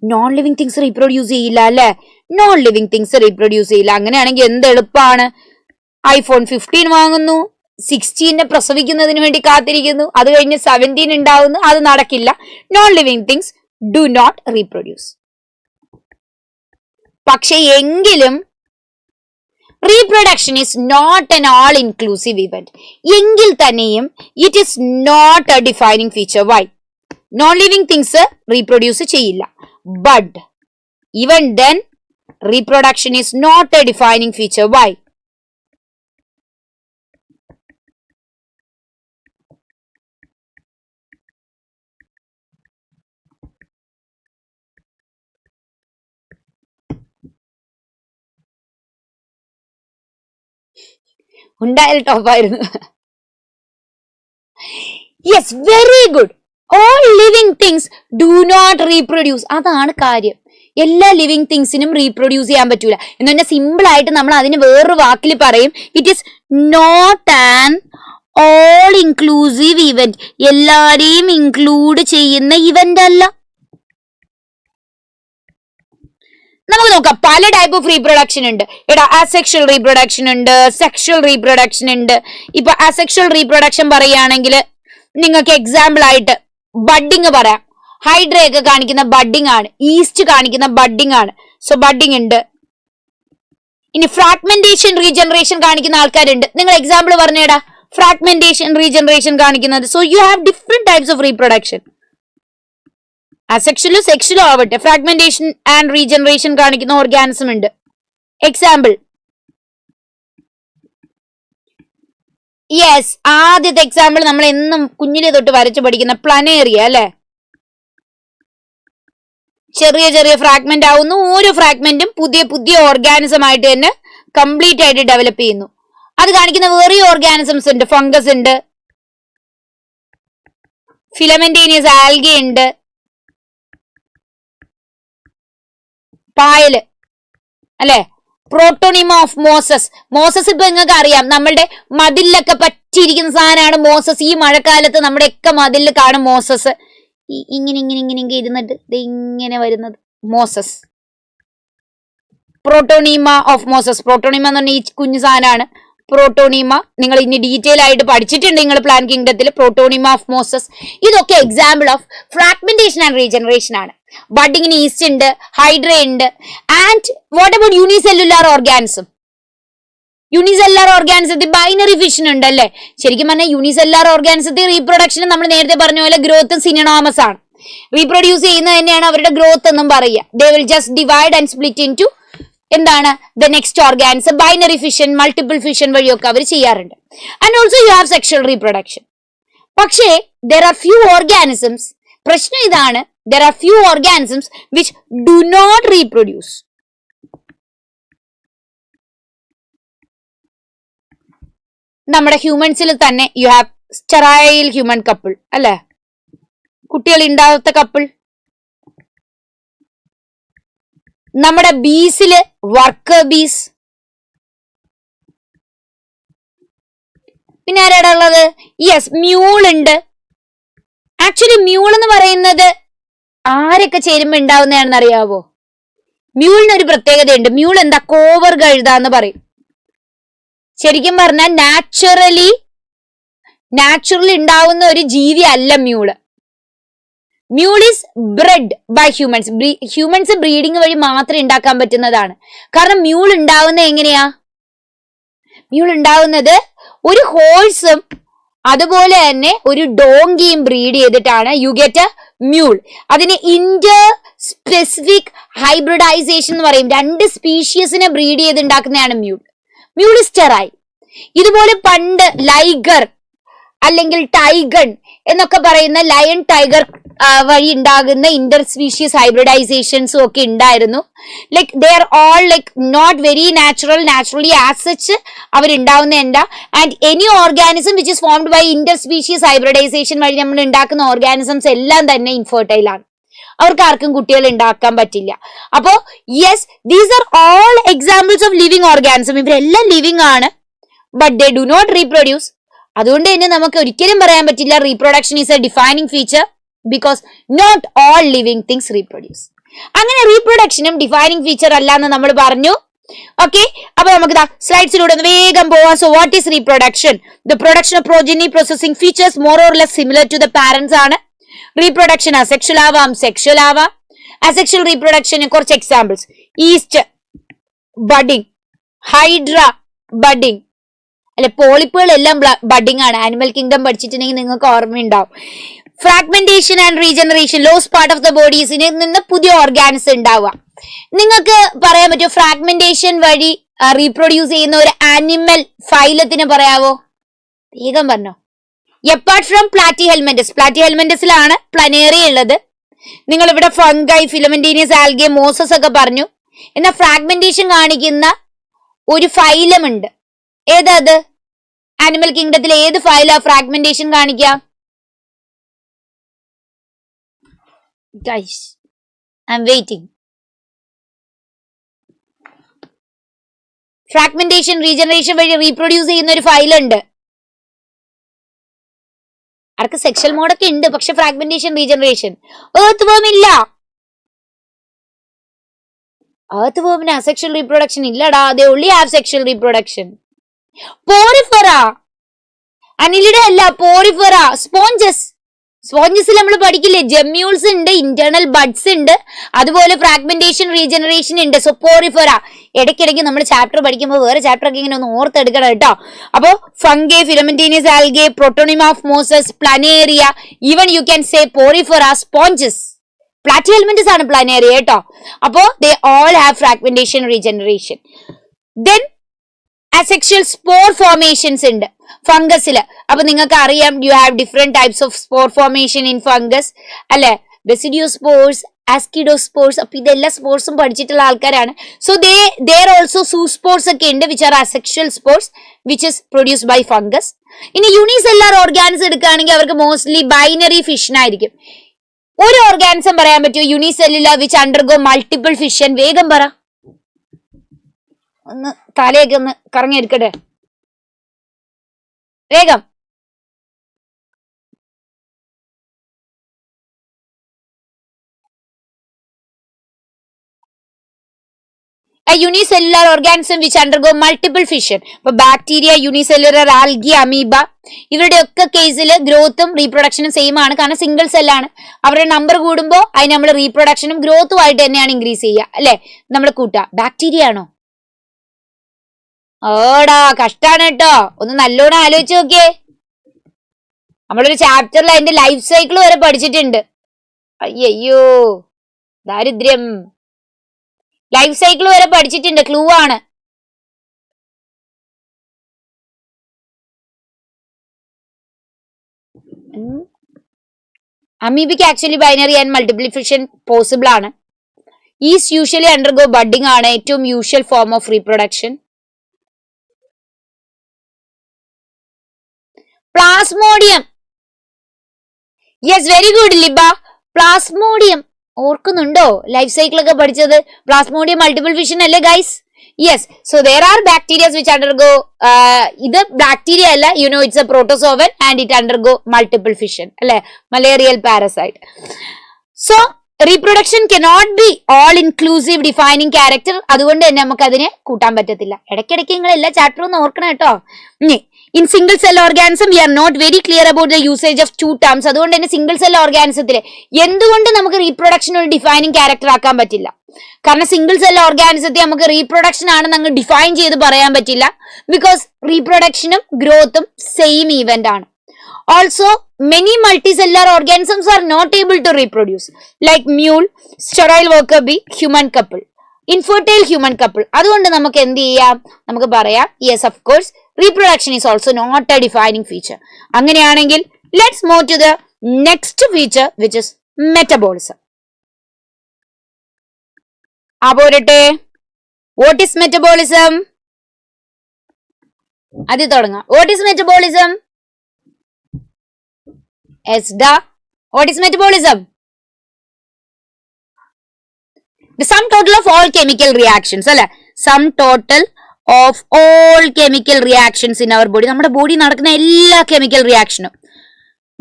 Non living things reproduce ചെയ്യില്ല അല്ലെ? നോൺ ലിവിംഗ് തിങ്സ് റീപ്രൊഡ്യൂസ് ചെയ്യില്ല. അങ്ങനെയാണെങ്കിൽ എന്ത് എളുപ്പമാണ്. iPhone 15 വാങ്ങുന്നു, 16 പ്രസവിക്കുന്നതിന് വേണ്ടി കാത്തിരിക്കുന്നു, അത് കഴിഞ്ഞ് 17 ഉണ്ടാവുന്നു, അത് നടക്കില്ല. Non living things do not reproduce. പക്ഷെ എങ്കിലും reproduction is not an all inclusive event. എങ്കിൽ തന്നെയും it is not a defining feature. Why? Non living things reproduce ചെയ്യില്ല. But even then, reproduction is not a defining feature. Why? ഉണ്ടായാൽ ടോപ്പായിരുന്നു. Yes, very good. All living things do not reproduce. അതാണ് കാര്യം. എല്ലാ living തിങ്സിനും reproduce ചെയ്യാൻ പറ്റൂല എന്ന് പറഞ്ഞാൽ simple ആയിട്ട് നമ്മൾ അതിന് വേറൊരു വാക്കിൽ പറയും, it is not an all inclusive event. എല്ലാരെയും ഇൻക്ലൂഡ് ചെയ്യുന്ന ഇവന്റ് അല്ല. നമുക്ക് നോക്കാം, പല ടൈപ്പ് ഓഫ് റീപ്രൊഡക്ഷൻ ഉണ്ട്. എടാ, അസെക്ഷൽ റീപ്രൊഡക്ഷൻ ഉണ്ട്, സെക്ഷൽ റീപ്രൊഡക്ഷൻ ഉണ്ട്. ഇപ്പൊ അസെക്ഷൽ റീപ്രൊഡക്ഷൻ പറയുകയാണെങ്കിൽ നിങ്ങൾക്ക് എക്സാമ്പിൾ ആയിട്ട് ബഡ്ഡിങ് പറയാം. ഹൈഡ്ര ഒക്കെ കാണിക്കുന്ന ബഡ്ഡിങ് ആണ്, ഈസ്റ്റ് കാണിക്കുന്ന ബഡ്ഡിങ് ആണ്. സോ ബഡ്ഡിങ് ഉണ്ട്. ഇനി ഫ്രാഗ്മെന്റേഷൻ റീജനറേഷൻ കാണിക്കുന്ന ആൾക്കാരുണ്ട്. നിങ്ങൾ എക്സാമ്പിൾ പറഞ്ഞേടാ, ഫ്രാഗ്മെന്റേഷൻ റീജനറേഷൻ കാണിക്കുന്നത്. So you have different types of reproduction. അസെക്ഷലോ സെക്ഷലോ ആവട്ടെ, ഫ്രാഗ്മെന്റേഷൻ ആൻഡ് റീജനറേഷൻ കാണിക്കുന്ന ഓർഗാനിസം ഉണ്ട്. എക്സാമ്പിൾ, യെസ്, ആദ്യത്തെ എക്സാമ്പിൾ നമ്മൾ എന്നും കുഞ്ഞിലെ തൊട്ട് വരച്ചു പഠിക്കുന്ന പ്ലാനേറിയ അല്ലെ? ചെറിയ ചെറിയ ഫ്രാഗ്മെന്റ് ആവുന്നു, ഓരോ ഫ്രാഗ്മെന്റും പുതിയ പുതിയ ഓർഗാനിസം ആയിട്ട് തന്നെ കംപ്ലീറ്റ് ആയിട്ട് ഡെവലപ്പ് ചെയ്യുന്നു. അത് കാണിക്കുന്ന വേറെ ഓർഗാനിസംസ് ഉണ്ട്. ഫംഗസ് ഉണ്ട്, ഫിലമെന്റേനിയസ് ആൽഗ ഉണ്ട്, പായല് അല്ലെ? Protonema of Moses. മോസസ് ഇപ്പൊ നിങ്ങൾക്ക് അറിയാം, നമ്മളുടെ മതിലൊക്കെ പറ്റിയിരിക്കുന്ന സാധനമാണ് മോസസ്. ഈ മഴക്കാലത്ത് നമ്മുടെ ഒക്കെ മതിലിൽ കാണും മോസസ്. ഇങ്ങനെ ഇങ്ങനെ ഇങ്ങനെ ഇരുന്നിട്ട് ഇങ്ങനെ വരുന്നത് mosses. Protonema of mosses. Protonema എന്ന് പറഞ്ഞാൽ ഈ കുഞ്ഞു സാധനമാണ് പ്രോട്ടോണിമ. നിങ്ങൾ ഇനി ഡീറ്റെയിൽ ആയിട്ട് പഠിച്ചിട്ടുണ്ട് നിങ്ങൾ പ്ലാൻ കിങ്ഡത്തിൽ. Protonema of mosses. ഇതൊക്കെ example of fragmentation and regeneration ആണ്. ബഡ്ഡിങ്ങിന് ഈസ്റ്റ് ഉണ്ട്, ഹൈഡ്ര ഉണ്ട്. And what about unicellular organism? Unicellular ഓർഗാനിസത്തിൽ ബൈനറി ഫിഷൻ ഉണ്ട് അല്ലെ? ശരിക്കും പറഞ്ഞാൽ യൂണിസെല്ലുലാർ ഓർഗാനിസത്തിൽ റീപ്രൊഡക്ഷനും നമ്മൾ നേരത്തെ പറഞ്ഞ പോലെ ഗ്രോത്തും സിനോണമസ് ആണ്. റീപ്രൊഡ്യൂസ് ചെയ്യുന്നത് തന്നെയാണ് അവരുടെ ഗ്രോത്ത് എന്നും പറയുക. They will just divide and split into എന്താണ് the next organism. Binary fission, multiple fission വഴിയൊക്കെ അവർ ചെയ്യാറുണ്ട്. And also you have sexual reproduction. പക്ഷേ ദർ ആർ ഫ്യൂ ഓർഗാനിസംസ്. പ്രശ്നം ഇതാണ്, there are few organisms which do not reproduce. നമ്മുടെ ഹ്യൂമൻസിൽ തന്നെ you have sterile human couple അല്ലെ? കുട്ടികൾ ഉണ്ടാവാത്ത കപ്പിൾ. നമ്മുടെ ബീസില് വർക്കർ ബീസ്. പിന്നെ ആരാടാ ഉള്ളത്? യെസ്, മ്യൂൾ ഉണ്ട്. ആക്ച്വലി മ്യൂൾ എന്ന് പറയുന്നത് ആരൊക്കെ ചേരുമ്പോ ഉണ്ടാവുന്നതാണെന്ന് അറിയാവോ? മ്യൂളിന് ഒരു പ്രത്യേകതയുണ്ട്. മ്യൂൾ എന്താ? കോവർ കഴുതാന്ന് പറയും. ശരിക്കും പറഞ്ഞാൽ നാച്ചുറലി ഉണ്ടാവുന്ന ഒരു ജീവി അല്ല mule. Mule is bred by humans. Humans breeding വഴി മാത്രം ഉണ്ടാക്കാൻ പറ്റുന്നതാണ്. കാരണം മ്യൂൾ ഉണ്ടാവുന്നത് എങ്ങനെയാ? മ്യൂൾ ഉണ്ടാവുന്നത് ഒരു ഹോഴ്സും അതുപോലെ തന്നെ ഒരു ഡോങ്കിയും ബ്രീഡ് ചെയ്തിട്ടാണ് യു ഗെറ്റ് എ മ്യൂൾ. അതിന് ഇന്റർ സ്പെസിഫിക് ഹൈബ്രിഡൈസേഷൻ എന്ന് പറയും. 2 സ്പീഷീസിനെ ബ്രീഡ് ചെയ്ത് ഉണ്ടാക്കുന്നതാണ് മ്യൂൾ. Mule is sterile. ഇതുപോലെ പണ്ട് ലൈഗർ അല്ലെങ്കിൽ ടൈഗൺ എന്നൊക്കെ പറയുന്ന ലയൺ ടൈഗർ വഴി ഉണ്ടാകുന്ന ഇന്റർ സ്പീഷീസ് ഹൈബ്രിഡൈസേഷൻസും ഒക്കെ ഉണ്ടായിരുന്നു. Like they are all like not very naturally as such അവരുണ്ടാവുന്നതല്ല. And any organism which is formed by inter species hybridization വഴി നമ്മൾ ഉണ്ടാക്കുന്ന ഓർഗാനിസംസ് എല്ലാം തന്നെ ഇൻഫെർട്ടൈൽ ആണ്. അവർക്ക് ആർക്കും കുട്ടികൾ ഉണ്ടാക്കാൻ പറ്റില്ല. അപ്പോ yes, these are all examples of living organism. ഇവരെല്ലാം ലിവിങ് ആണ്, but they do not reproduce. അതുകൊണ്ട് തന്നെ നമുക്ക് ഒരിക്കലും പറയാൻ പറ്റില്ല reproduction is a defining feature, because not all living things reproduce. അങ്ങനെ റീപ്രൊഡക്ഷനും ഡിഫൈനിങ് ഫീച്ചർ അല്ല എന്ന് നമ്മൾ പറഞ്ഞു. ഓക്കെ, അപ്പൊ നമുക്ക് സ്ലൈഡ്സിലൂടെ ഒന്ന് വേഗം പോവാം. So what is reproduction? The production of progeny processing features more or less similar to the parents ആണ്. റീപ്രൊഡക്ഷൻ അസെക്ഷൽ ആവാം, സെക്ഷൽ ആവാം. അസെക്ഷൽ റീപ്രൊഡക്ഷന് കുറച്ച് examples: yeast budding, hydra budding, അല്ലെ പോളിപ്പുകൾ എല്ലാം ബഡിങ് ആണ്. ആനിമൽ കിങ്ഡം പഠിച്ചിട്ടുണ്ടെങ്കിൽ നിങ്ങൾക്ക് ഓർമ്മയുണ്ടാവും. Fragmentation and regeneration, loss part of the ബോഡീസിൽ നിന്ന് പുതിയ ഓർഗാൻസ് ഉണ്ടാവുക. നിങ്ങൾക്ക് പറയാൻ പറ്റുമോ ഫ്രാഗ്മെന്റേഷൻ വഴി റീപ്രൊഡ്യൂസ് ചെയ്യുന്ന ഒരു ആനിമൽ ഫൈലത്തിന് പറയാവോ? വേഗം പറഞ്ഞോ. എപ്പാർട്ട് ഫ്രം പ്ലാറ്റിഹെൽമെന്റസ്, പ്ലാറ്റിഹെൽമെന്റസിലാണ് പ്ലനേറിയ ഉള്ളത്. നിങ്ങൾ ഇവിടെ ഫംഗൈ, ഫിലമെന്റീനിയസ് ആൽഗെ, മോസസ് ഒക്കെ പറഞ്ഞു. എന്നാൽ ഫ്രാഗ്മെന്റേഷൻ കാണിക്കുന്ന ഒരു ഫൈലം ഉണ്ട്. ഏതത്? ആനിമൽ കിങ്ഡത്തിൽ ഏത് ഫൈലാ ഫ്രാഗ്മെന്റേഷൻ കാണിക്കാം? Guys, I'm waiting. Fragmentation regeneration വഴി റീപ്രൊഡ്യൂസ് ചെയ്യുന്ന ഒരു ഫൈലുണ്ട്. ആർക്ക് സെക്ഷൽ മോഡൊക്കെ ഉണ്ട്, പക്ഷെ ഫ്രാഗ്മെന്റേഷൻ റീജനറേഷൻ. ഏർത്ത് വേം ഇല്ല. ഏർത്ത് വേമിന് അസെക്ഷൽ റീപ്രൊഡക്ഷൻ ഇല്ലടാ. they only have sexual reproduction. Porifera, അനിലിടെ അല്ല, പോറിഫെറ. സ്പോഞ്ചസിൽ നമ്മൾ പഠിക്കില്ലേ, ജെമ്യൂൾസ് ഉണ്ട്, ഇന്റേണൽ ബഡ്സ് ഉണ്ട്, അതുപോലെ ഫ്രാഗ്മെന്റേഷൻ റീജനറേഷൻ ഉണ്ട്. So Porifera. ഇടയ്ക്കിടയ്ക്ക് നമ്മൾ ചാപ്റ്റർ പഠിക്കുമ്പോൾ വേറെ ചാപ്റ്റർ ഒക്കെ ഇങ്ങനെ ഒന്ന് ഓർത്തെടുക്കണം കേട്ടോ. അപ്പോ fungi, filamentous algae, protonema of mosses, planaria, even you can say porifera, sponges. Platyhelminthes ആണ് പ്ലാനേറിയ കേട്ടോ. അപ്പോ they all have fragmentation regeneration. Then asexual spore formations ഉണ്ട് ഫംഗസില്. അപ്പൊ നിങ്ങൾക്ക് അറിയാം, you have different types of spore formation in fungus, അല്ലെ? Basidiospores, ആസ്കിഡോസ്പോർസ്. അപ്പൊ ഇതെല്ലാം സ്പോർട്സും പഠിച്ചിട്ടുള്ള ആൾക്കാരാണ്. സോ ദേർ ഓൾസോ സൂസ്പോർസ് ഒക്കെ ഉണ്ട്, which are asexual spores which is produced by fungus. ഇനി യൂണിസെല്ലുലാർ ഓർഗാൻസ് എടുക്കുകയാണെങ്കിൽ അവർക്ക് മോസ്റ്റ്ലി ബൈനറി ഫിഷനായിരിക്കും. ഒരു ഓർഗാനിസം പറയാൻ പറ്റുമോ unicellular which undergo multiple fission? വേഗം പറ. ഒന്ന് തലയൊക്കെ ഒന്ന് കറങ്ങിയെടുക്കട്ടെ വേഗം. A unicellular organism which undergo multiple fission. ഇപ്പൊ ബാക്ടീരിയ, യൂണിസെല്ലുലർ ആൽഗി, അമീബ, ഇവരുടെയൊക്കെ കേസിൽ ഗ്രോത്തും റീപ്രൊഡക്ഷനും സെയിം ആണ്. കാരണം സിംഗിൾ സെല്ലാണ്. അവരുടെ നമ്പർ കൂടുമ്പോൾ അതിന് നമ്മൾ റീപ്രൊഡക്ഷനും ഗ്രോത്തും ആയിട്ട് തന്നെയാണ് ഇൻക്രീസ് ചെയ്യുക, അല്ലെ? നമ്മൾ കൂട്ടുക. ബാക്ടീരിയ ആണോ? ഓടാ, കഷ്ടാണ് കേട്ടോ. ഒന്ന് നല്ലോണം ആലോചിച്ച് നോക്കിയേ. നമ്മളൊരു ചാപ്റ്ററിൽ അതിന്റെ ലൈഫ് സൈക്കിൾ വരെ പഠിച്ചിട്ടുണ്ട്. അയ്യോ ദാരിദ്ര്യം. ലൈഫ് സൈക്കിൾ വരെ പഠിച്ചിട്ടുണ്ട്. ക്ലൂ ആണ്. Amoebic actually binary and multiple fission possible ആണ്. ഈസ് യൂഷ്വലി അണ്ടർഗോ ബഡിങ് ആണ് ഏറ്റവും usual form of reproduction. Plasmodium. Yes, very good Liba. Plasmodium ഓർക്കുന്നുണ്ടോ? ലൈഫ് സൈക്കിൾ ഒക്കെ പഠിച്ചത്. പ്ലാസ്മോഡിയം മൾട്ടിപ്പിൾ ഫിഷൻ അല്ലേ guys? Yes. So there are bacteria which undergo ഇത് bacteria അല്ല, you know it's a protozoan and it undergo multiple fission, അല്ലെ? Malarial parasite. So reproduction cannot be all inclusive defining character. അതുകൊണ്ട് തന്നെ നമുക്ക് അതിനെ കൂട്ടാൻ പറ്റത്തില്ല. ഇടയ്ക്കിടയ്ക്ക് നിങ്ങൾ എല്ലാ ചാപ്റ്ററും ഒന്ന് ഓർക്കണം കേട്ടോ. In single cell organism we are not very clear about the usage of 2 terms. അതുകൊണ്ട് തന്നെ സിംഗിൾ സെൽ ഓർഗാനിസത്തില് എന്തുകൊണ്ട് നമുക്ക് റീപ്രൊഡക്ഷൻ ഒരു ഡിഫൈനിങ് ക്യാരക്ടർ ആക്കാൻ പറ്റില്ല? കാരണം സിംഗിൾ സെൽ ഓർഗാനിസത്തെ നമുക്ക് റീപ്രൊഡക്ഷൻ ആണെന്ന് അങ്ങ് ഡിഫൈൻ ചെയ്ത് പറയാൻ പറ്റില്ല. ബിക്കോസ് റീപ്രൊഡക്ഷനും ഗ്രോത്തും സെയിം ഈവന്റ് ആണ്. Also, many multicellular organisms are not able to reproduce, like mule, sterile worker bee, human couple, infertile human couple. അതുകൊണ്ട് നമുക്ക് എന്ത് ചെയ്യാം? നമുക്ക് പറയാം, yes, of course, reproduction is also not a defining feature. അങ്ങനെയാണെങ്കിൽ let's move to the next feature, which is metabolism. അപ്പോരട്ടെ, what is metabolism? അത് തുടങ്ങാം. What is metabolism? What is metabolism? The sum total of all chemical reactions, അല്ലെ? Sum total of all chemical reactions in our body. നമ്മുടെ body നടക്കുന്ന എല്ലാ chemical റിയാക്ഷനും,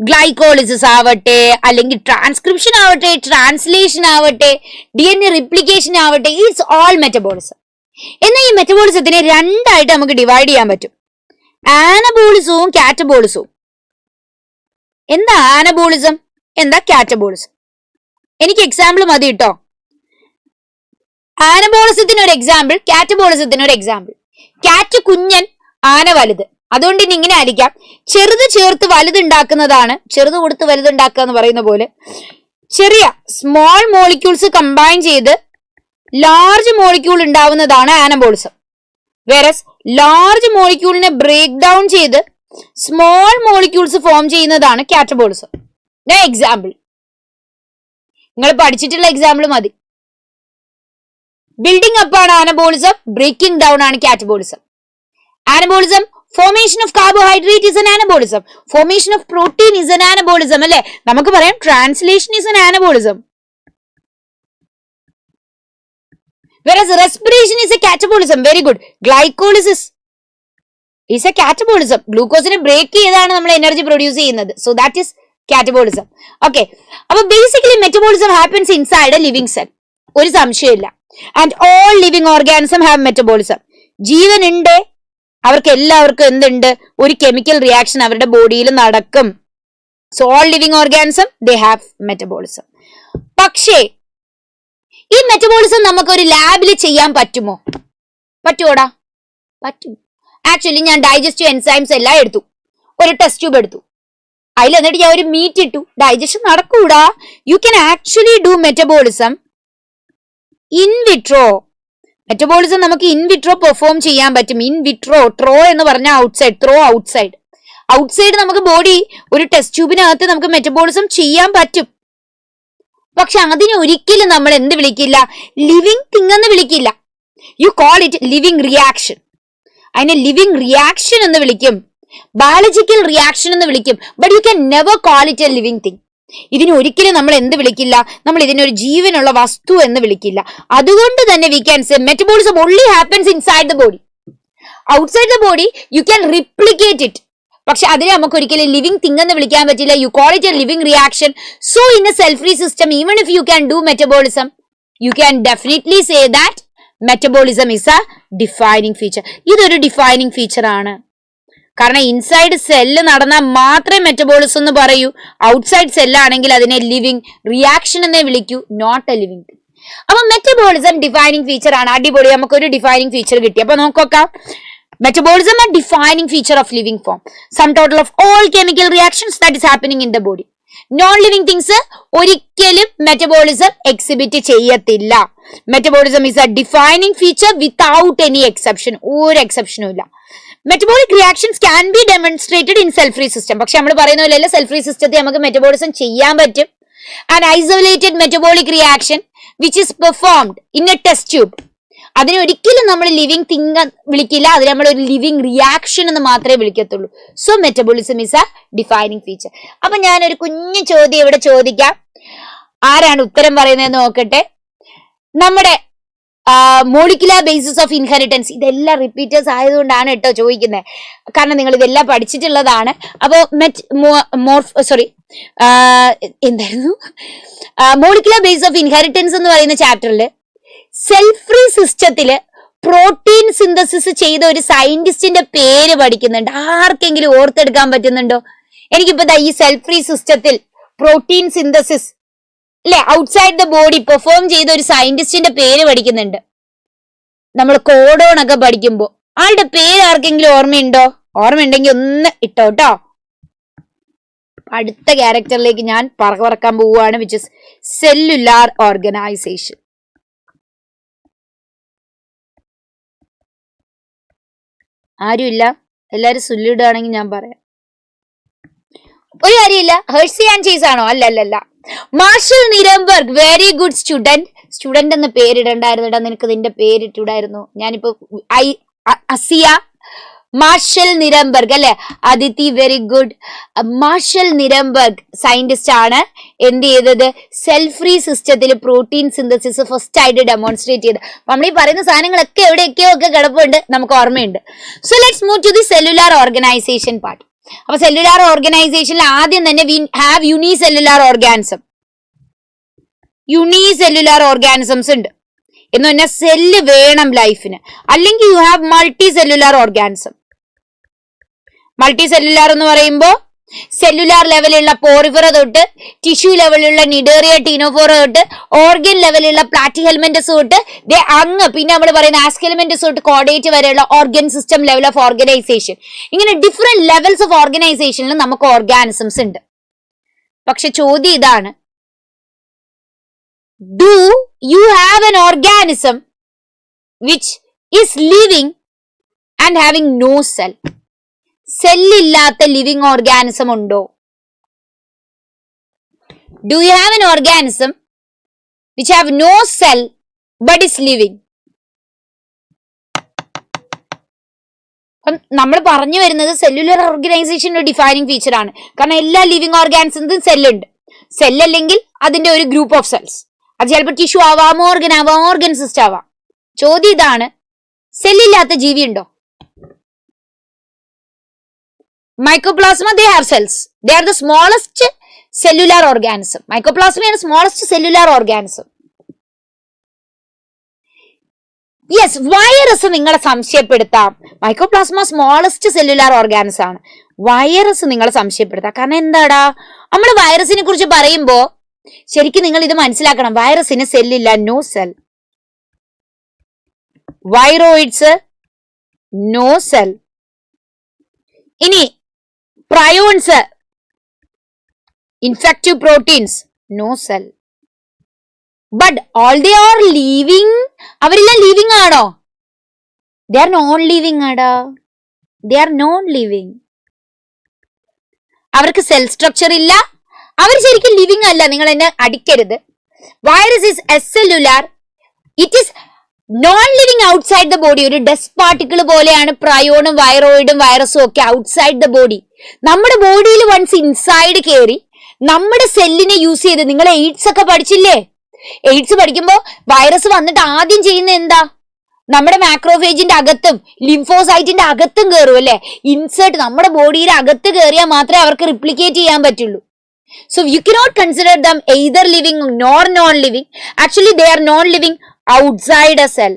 glycolysis ആവട്ടെ, അല്ലെങ്കിൽ transcription ആവട്ടെ, translation ആവട്ടെ, DNA റിപ്ലിക്കേഷൻ ആവട്ടെ, ഇറ്റ്സ് ഓൾ മെറ്റബോളിസം. എന്നാൽ ഈ മെറ്റബോളിസത്തിനെ രണ്ടായിട്ട് നമുക്ക് ഡിവൈഡ് ചെയ്യാൻ പറ്റും, ആനബോളിസവും കാറ്റബോളിസവും. എന്താ ആനബോളിസം, എന്താ കാറ്റബോളിസം? എനിക്ക് എക്സാമ്പിൾ മതി കേട്ടോ. ആനബോളിസത്തിന് ഒരു എക്സാമ്പിൾ, കാറ്റബോളിസത്തിന് ഒരു എക്സാമ്പിൾ. കാറ്റ് കുഞ്ഞൻ, ആന വലുത്. അതുകൊണ്ട് ഇനി ഇങ്ങനെ ആയിരിക്കാം, ചെറുത് ചേർത്ത് വലുതുണ്ടാക്കുന്നതാണ്, ചെറുത് കൊടുത്ത് വലുതുണ്ടാക്കുക എന്ന് പറയുന്ന പോലെ ചെറിയ സ്മോൾ മോളിക്യൂൾസ് കമ്പൈൻ ചെയ്ത് ലാർജ് മോളിക്യൂൾ ഉണ്ടാവുന്നതാണ് ആനബോളിസം. വേറസ് ലാർജ് മോളിക്യൂളിനെ ബ്രേക്ക് ഡൗൺ ചെയ്ത് സ്മോൾ മോളിക്യൂൾസ് ഫോം ചെയ്യുന്നതാണ് കാറ്റബോളിസം. എക്സാമ്പിൾ നിങ്ങൾ പഠിച്ചിട്ടുള്ള എക്സാമ്പിൾ മതി. ബിൽഡിംഗ് അപ്പ് ആണ് ആനബോളിസം, ബ്രേക്കിംഗ് ഡൗൺ ആണ് catabolism. Anabolism, formation of carbohydrate is an anabolism, formation of protein is an anabolism, അല്ലെ? നമുക്ക് പറയാം translation is an anabolism. Whereas respiration is a catabolism. Very good. Glycolysis is a catabolism. ഗ്ലൂക്കോസിനെ break ചെയ്താണ് നമ്മൾ energy produce ചെയ്യുന്നത്. So that is catabolism. Okay. അപ്പൊ basically metabolism happens inside a living cell. ഒരു സംശയമില്ല. And all living organisms have metabolism. ജീവൻ ഉണ്ട്, അവർക്ക് എല്ലാവർക്കും എന്തുണ്ട്? ഒരു കെമിക്കൽ റിയാക്ഷൻ അവരുടെ ബോഡിയിൽ നടക്കും. So all living organism they have metabolism. പക്ഷേ ഈ മെറ്റബോളിസം നമുക്ക് ഒരു ലാബിൽ ചെയ്യാൻ പറ്റുമോ? പറ്റുമോടാ? പറ്റും. ആക്ച്വലി ഞാൻ ഡൈജസ്റ്റീവ് എൻസൈംസ് എല്ലാം എടുത്തു, ഒരു ടെസ്റ്റ് ട്യൂബ് എടുത്തു, അതിൽ എന്നിട്ട് ഞാൻ ഒരു മീറ്റ് ഇട്ടു. ഡൈജഷൻ നടക്കൂടാ. You can actually do metabolism in vitro. Metabolism നമുക്ക് ഇൻ വിട്രോ പെർഫോം ചെയ്യാൻ പറ്റും. ഇൻ വിട്രോ, ട്രോ എന്ന് പറഞ്ഞാൽ ഔട്ട്സൈഡ്, ത്രോ ഔട്ട്സൈഡ്. ഔട്ട്സൈഡ് നമുക്ക് ബോഡി ഒരു ടെസ്റ്റ് ട്യൂബിനകത്ത് നമുക്ക് മെറ്റബോളിസം ചെയ്യാൻ പറ്റും. പക്ഷെ അതിനെ ഒരിക്കലും നമ്മൾ എന്ത് വിളിക്കില്ല? ലിവിങ് തിങ് എന്ന് വിളിക്കില്ല. You call it living reaction. അതിനെ ലിവിങ് റിയാക്ഷൻ എന്ന് വിളിക്കും, ബയോളജിക്കൽ റിയാക്ഷൻ എന്ന് വിളിക്കും. But you can never call it A living thing. ഇതിന് ഒരിക്കലും നമ്മൾ എന്ത് വിളിക്കില്ല? നമ്മൾ ഇതിനൊരു ജീവനുള്ള വസ്തു എന്ന് വിളിക്കില്ല. അതുകൊണ്ട് തന്നെ V can say metabolism only happens inside the body. Outside the body you can replicate it. പക്ഷെ അതിനെ നമുക്ക് ഒരിക്കലും ലിവിങ് തിങ് എന്ന് വിളിക്കാൻ പറ്റില്ല. You call it A living reaction. So in A cell free system, even if you can do metabolism, you can definitely say that metabolism is a defining feature. ഇതൊരു defining feature ആണ്. കാരണം inside cell നടന്നാൽ മാത്രമേ metabolism എന്ന് പറയൂ. Outside സെല്ലാണെങ്കിൽ അതിനെ living reaction എന്നേ വിളിക്കൂ, നോട്ട് എ ലിവിങ് തിങ്. അപ്പൊ മെറ്റബോളിസം ഡിഫൈനിങ് ഫീച്ചർ ആണ്. അടിപൊളി, നമുക്കൊരു ഡിഫൈനിങ് ഫീച്ചർ കിട്ടി. അപ്പൊ നോക്കാം. Metabolism a defining feature of living form. Sum total of all chemical reactions that is happening in the body. Non-living things ഒരിക്കലും മെറ്റബോളിസം എക്സിബിറ്റ് ചെയ്യത്തില്ല. Metabolism is a defining feature without any exception. ഒരു എക്സെപ്ഷനും ഇല്ല. Metabolic reactions can be demonstrated in cell-free system. പക്ഷെ നമ്മൾ പറയുന്ന പോലെ cell-free system നമുക്ക് metabolism ചെയ്യാൻ പറ്റും. An isolated metabolic reaction which is performed in a test tube. അതിനെ ഒരിക്കലും നമ്മൾ ലിവിങ് തിങ് വിളിക്കില്ല, അതിന് നമ്മൾ ഒരു ലിവിങ് റിയാക്ഷൻ എന്ന് മാത്രമേ വിളിക്കത്തുള്ളൂ. So metabolism is a defining feature. അപ്പൊ ഞാനൊരു കുഞ്ഞു ചോദ്യം ഇവിടെ ചോദിക്കാം. ആരാണ് ഉത്തരം പറയുന്നതെന്ന് നോക്കട്ടെ. നമ്മുടെ മോളിക്കുലർ ബേസിസ് ഓഫ് ഇൻഹെറിറ്റൻസ്, ഇതെല്ലാം റിപ്പീറ്റേഴ്സ് ആയതുകൊണ്ടാണ് കേട്ടോ ചോദിക്കുന്നത്, കാരണം നിങ്ങൾ ഇതെല്ലാം പഠിച്ചിട്ടുള്ളതാണ്. അപ്പോ എന്തായിരുന്നു മോളിക്കുലർ ബേസിസ് ഓഫ് ഇൻഹെറിറ്റൻസ് എന്ന് പറയുന്ന ചാപ്റ്ററിൽ സെൽ ഫ്രീ സിസ്റ്റത്തില് പ്രോട്ടീൻ സിന്തസിസ് ചെയ്ത ഒരു സയന്റിസ്റ്റിന്റെ പേര് പഠിക്കുന്നുണ്ട്. ആർക്കെങ്കിലും ഓർത്തെടുക്കാൻ പറ്റുന്നുണ്ടോ? എനിക്കിപ്പോ ഈ സെൽ ഫ്രീ സിസ്റ്റത്തിൽ പ്രോട്ടീൻ സിന്തസിസ് അല്ലെ ഔട്ട്സൈഡ് ദ ബോഡി പെർഫോം ചെയ്ത ഒരു സയന്റിസ്റ്റിന്റെ പേര് പഠിക്കുന്നുണ്ട്. നമ്മൾ കോഡോൺ ഒക്കെ പഠിക്കുമ്പോ ആളുടെ പേര് ആർക്കെങ്കിലും ഓർമ്മയുണ്ടോ? ഓർമ്മയുണ്ടെങ്കിൽ ഒന്ന് ഇട്ടോട്ടോ. അടുത്ത ക്യാരക്ടറിലേക്ക് ഞാൻ പറക്കാൻ പോവുകയാണ്, വിച്ച് ഇസ് സെല്ലുലാർ ഓർഗനൈസേഷൻ. ആരുമില്ല, എല്ലാരും സുല്ലിടുകയാണെങ്കിൽ ഞാൻ പറയാം. ഒരു കാര്യമില്ല, ഹെർസി ആൻഡ് ചേസ് ആണോ? അല്ലല്ല, Marshall Nirenberg. Very good student. Student എന്ന് പേരിടണ്ടായിരുന്നിടാ, നിനക്ക് നിന്റെ പേരിട്ടിടായിരുന്നു. ഞാനിപ്പോ അസിയ മാർഷൽ നിരംബർഗ് അല്ലെ, Aditi. Very good. Marshall Nirenberg scientist ആണ് എന്ത് ചെയ്തത്? സെൽ ഫ്രീ സിസ്റ്റത്തിൽ പ്രോട്ടീൻ സിന്തസിസ് ഫസ്റ്റ് ആയിട്ട് ഡെമോൺസ്ട്രേറ്റ് ചെയ്ത്. നമ്മൾ ഈ പറയുന്ന സാധനങ്ങളൊക്കെ എവിടെയൊക്കെയോ ഒക്കെ കിടപ്പുണ്ട്, നമുക്ക് ഓർമ്മയുണ്ട്. So let's move to the cellular organization part. അപ്പൊ സെല്ലുലാർ ഓർഗനൈസേഷനിൽ ആദ്യം തന്നെ we have unicellular organism. Unicellular organisms ഉണ്ട് എന്ന് പറഞ്ഞാൽ സെല്ല് വേണം ലൈഫിന്. അല്ലെങ്കിൽ you have multi cellular organism. Multi cellular എന്ന് പറയുമ്പോൾ സെല്ലുലാർ ലെവലുള്ള പോറിഫറ തൊട്ട് ടിഷ്യൂ ലെവലുള്ള നിഡേറിയ ടീനോഫോറ തൊട്ട് ഓർഗൻ ലെവലുള്ള പ്ലാറ്റി ഹെൽമെന്റസ് തൊട്ട് അങ്ങ് പിന്നെ നമ്മൾ പറയുന്ന ആസ്കെൽമെന്റസ് തൊട്ട് കോർഡേറ്റ് വരെയുള്ള organ system level of organization. ഇങ്ങനെ ഡിഫറെന്റ് ലെവൽസ് ഓഫ് ഓർഗനൈസേഷനിൽ നമുക്ക് ഓർഗാനിസംസ് ഉണ്ട്. പക്ഷെ ചോദ്യം ഇതാണ്, do you have an organism which is living and having no cell? സെല്ലില്ലാത്ത ലിവിങ് ഓർഗാനിസം ഉണ്ടോ? Do you have an organism which have no cell but is living? നമ്മൾ പറഞ്ഞു വരുന്നത് സെല്ലുലർ ഓർഗനൈസേഷന്റെ ഡിഫൈനിങ് ഫീച്ചർ ആണ്. കാരണം എല്ലാ ലിവിങ് ഓർഗാനിസത്തിനും സെല്ലുണ്ട്. സെല്ലല്ലെങ്കിൽ അതിന്റെ ഒരു ഗ്രൂപ്പ് ഓഫ് സെൽസ്. അത് ചിലപ്പോൾ ടിഷ്യൂ ആവാം, ഓർഗൻ ആവാം, ഓർഗൻ സിസ്റ്റം ആവാം. ചോദ്യം ഇതാണ്, സെല്ലില്ലാത്ത ജീവി ഉണ്ടോ? Mycoplasma, they have cells. They are the smallest cellular organism. Mycoplasma is the smallest cellular organism. Yes, virus നിങ്ങളെ സംശയപ്പെടുത്താം. മൈക്കോപ്ലാസ്മ സ്മോളസ്റ്റ് സെല്ലുലാർ ഓർഗാനിസം ആണ്. വൈറസ് നിങ്ങളെ സംശയപ്പെടുത്താം. കാരണം എന്താടാ, നമ്മൾ വൈറസിനെ കുറിച്ച് പറയുമ്പോ ശരിക്കും നിങ്ങൾ ഇത് മനസ്സിലാക്കണം. വൈറസിന് സെല്ലില്ല, no cell. Viroids no cell. ഇനി prions, infective proteins, no cell. But all they are living. അവരെല്ലാം ലിവിങ് ആണോ? ദേ ആർ നോൺ ലിവിങ് ആടാ. They are non living. അവർക്ക് സെൽ സ്ട്രക്ചർ ഇല്ല. അവർ ശരിക്കും ലിവിങ് അല്ല. നിങ്ങൾ എന്നെ അടിക്കരുത്. Virus is acellular. It is non living outside the body. ഒരു ഡസ്റ്റ് പാർട്ടിക്കിൾ പോലെയാണ് പ്രയോണും വൈറോയിഡും വൈറസും ഒക്കെ ഔട്ട്സൈഡ് ദ ബോഡി. നമ്മുടെ ബോഡിയിൽ വൺസ് ഇൻസൈഡ് കയറി നമ്മുടെ സെല്ലിനെ യൂസ് ചെയ്ത്, നിങ്ങൾ എയ്ഡ്സ് ഒക്കെ പഠിച്ചില്ലേ? എയ്ഡ്സ് പഠിക്കുമ്പോൾ വൈറസ് വന്നിട്ട് ആദ്യം ചെയ്യുന്ന എന്താ? നമ്മുടെ മാക്രോഫേജിന്റെ അകത്തും ലിംഫോസൈറ്റിന്റെ അകത്തും കയറും അല്ലെ? ഇൻസേർട്ട് നമ്മുടെ ബോഡിയുടെ അകത്ത് കയറിയാൽ മാത്രമേ അവർക്ക് റിപ്ലിക്കേറ്റ് ചെയ്യാൻ പറ്റുള്ളൂ. So you cannot consider them either living nor non-living. Actually they are non-living outside a cell.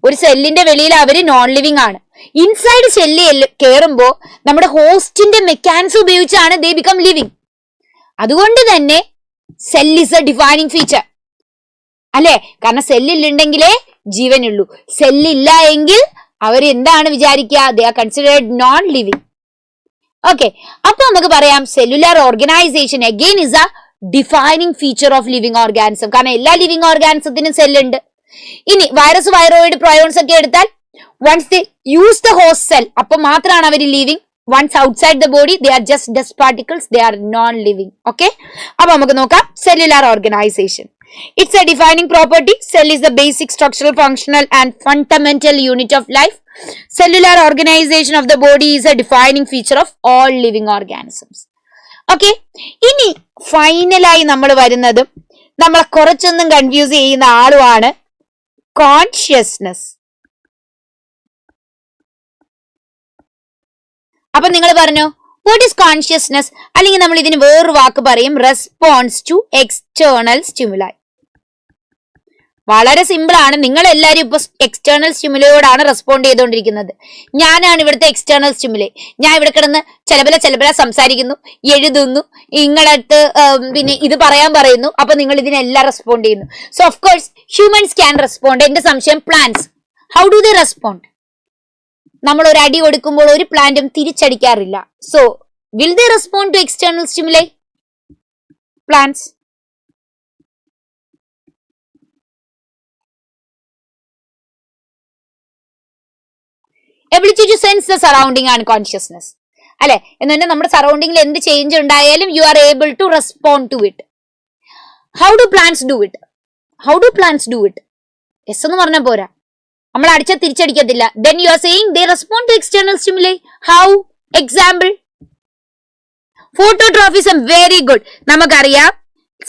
ഒരു സെല്ലിന്റെ വെളിയിൽ അവര് നോൺ ലിവിങ് ആണ്. ഇൻസൈഡ് സെല്ല് കയറുമ്പോ നമ്മുടെ ഹോസ്റ്റിന്റെ മെക്കാനിസം ഉപയോഗിച്ചാണ് ദേ ബിക്കം ലിവിങ്. അതുകൊണ്ട് തന്നെ cell is a defining feature അല്ലെ? കാരണം സെല്ലിലുണ്ടെങ്കിലേ ജീവനുള്ളൂ. സെല്ലില്ല എങ്കിൽ അവർ എന്താണ് വിചാരിക്കുക? They are considered non living. Okay, അപ്പൊ നമുക്ക് പറയാം cellular organisation again is a defining feature of living organism. കാരണം എല്ലാ ലിവിങ് ഓർഗാനിസത്തിനും സെല്ലുണ്ട്. ഇനി വൈറസ്, വൈറോയിഡ്, പ്രയോൺസ് ഒക്കെ എടുത്താൽ once they use the host cell, അപ്പൊ മാത്രമാണ് അവർ living. Once outside the body they are just dust particles, they are non living. Okay, അപ്പൊ നമുക്ക് നോക്കാം cellular organization. It's a defining property. Cell is the basic structural, functional and fundamental unit of life. Cellular organization of the body is a defining feature of all living organisms. Okay, ഇനി ഫൈനലായി നമ്മൾ വരുന്നതും നമ്മളെ കുറച്ചൊന്നും confuse ചെയ്യുന്ന ആളുമാണ് consciousness. അപ്പൊ നിങ്ങൾ പറഞ്ഞു what is consciousness? അല്ലെങ്കിൽ നമ്മൾ ഇതിന് വേറൊരു വാക്ക് പറയും, റെസ്പോൺസ് ടു എക്സ്റ്റേണൽ സ്റ്റിമുലൈ. വളരെ സിമ്പിൾ ആണ്. നിങ്ങൾ എല്ലാവരും ഇപ്പൊ എക്സ്റ്റേണൽ സ്റ്റിമുലയോടാണ് റെസ്പോണ്ട് ചെയ്തുകൊണ്ടിരിക്കുന്നത്. ഞാനാണ് ഇവിടുത്തെ എക്സ്റ്റേണൽ സ്റ്റിമുലൈ. ഞാൻ ഇവിടെ കിടന്ന് ചിലബല സംസാരിക്കുന്നു, എഴുതുന്നു, നിങ്ങളടുത്ത് പിന്നെ ഇത് പറയുന്നു. അപ്പൊ നിങ്ങൾ ഇതിനെല്ലാം റെസ്പോണ്ട് ചെയ്യുന്നു. So of course humans can respond. എന്റെ സംശയം, plants how do they respond? നമ്മൾ ഒരു അടി കൊടുക്കുമ്പോൾ ഒരു പ്ലാന്റും തിരിച്ചടിക്കാറില്ല. So Will they respond to external stimuli? Plants. Ability to sense the surrounding and consciousness. അല്ലെ എന്ന് പറഞ്ഞാൽ നമ്മുടെ സറൗണ്ടിങ്ങിൽ എന്ത് ചേഞ്ച് ഉണ്ടായാലും you are able to respond to it. How do plants do it? How do plants do it? Yes എന്ന് പറഞ്ഞാൽ പോരാ, നമ്മൾ അടിച്ചാൽ തിരിച്ചടിക്കത്തില്ല. Then you are saying they respond to external stimuli. How? Example phototropism. Very good. നമുക്കറിയാം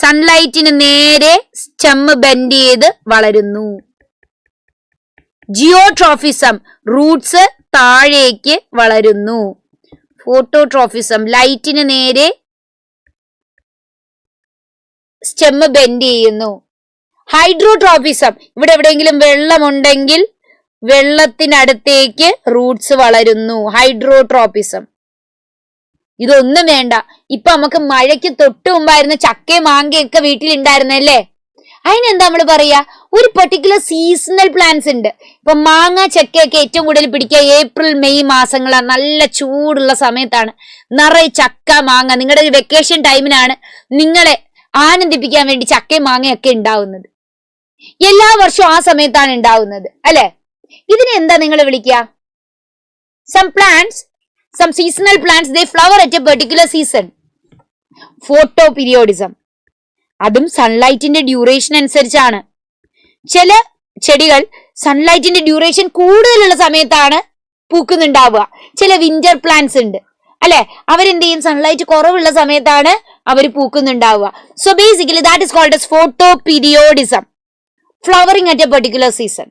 സൺലൈറ്റിന് നേരെ stem bend ചെയ്ത് വളരുന്നു. ജിയോട്രോഫിസം, റൂട്ട്സ് താഴേക്ക് വളരുന്നു. ഫോട്ടോട്രോഫിസം, ലൈറ്റിന് നേരെ സ്റ്റെമ്മ് ബെൻഡ് ചെയ്യുന്നു. ഹൈഡ്രോട്രോഫിസം, ഇവിടെ എവിടെയെങ്കിലും വെള്ളമുണ്ടെങ്കിൽ വെള്ളത്തിനടുത്തേക്ക് റൂട്ട്സ് വളരുന്നു. ഹൈഡ്രോട്രോഫിസം. ഇതൊന്നും വേണ്ട, ഇപ്പൊ നമുക്ക് മഴയ്ക്ക് തൊട്ട് മുമ്പായിരുന്ന ചക്കയും മാങ്ങയൊക്കെ വീട്ടിലുണ്ടായിരുന്നല്ലേ, അതിനെന്താ നമ്മൾ പറയാ, ഒരു പെർട്ടിക്കുലർ സീസണൽ പ്ലാന്റ്സ് ഉണ്ട്. ഇപ്പൊ മാങ്ങ ചക്കയൊക്കെ ഏറ്റവും കൂടുതൽ പിടിക്കുക ഏപ്രിൽ മെയ് മാസങ്ങളാണ്. നല്ല ചൂടുള്ള സമയത്താണ് നിറയെ ചക്ക മാങ്ങ. നിങ്ങളുടെ ഒരു വെക്കേഷൻ ടൈമിനാണ് നിങ്ങളെ ആനന്ദിപ്പിക്കാൻ വേണ്ടി ചക്കയും മാങ്ങയൊക്കെ ഉണ്ടാവുന്നത്. എല്ലാ വർഷവും ആ സമയത്താണ് ഉണ്ടാവുന്നത് അല്ലെ. ഇതിനെ എന്താ നിങ്ങൾ വിളിക്കുക? Some plants, some seasonal plants, they flower at a particular season. Photoperiodism, അതും സൺലൈറ്റിന്റെ ഡ്യൂറേഷൻ അനുസരിച്ചാണ്. ചില ചെടികൾ സൺലൈറ്റിന്റെ ഡ്യൂറേഷൻ കൂടുതലുള്ള സമയത്താണ് പൂക്കുന്നുണ്ടാവുക. ചില വിന്റർ പ്ലാന്റ്സ് ഉണ്ട് അല്ലെ, അവരെന്ത് ചെയ്യും, സൺലൈറ്റ് കുറവുള്ള സമയത്താണ് അവർ പൂക്കുന്നുണ്ടാവുക. So basically that is called as photoperiodism. Flowering at a particular season.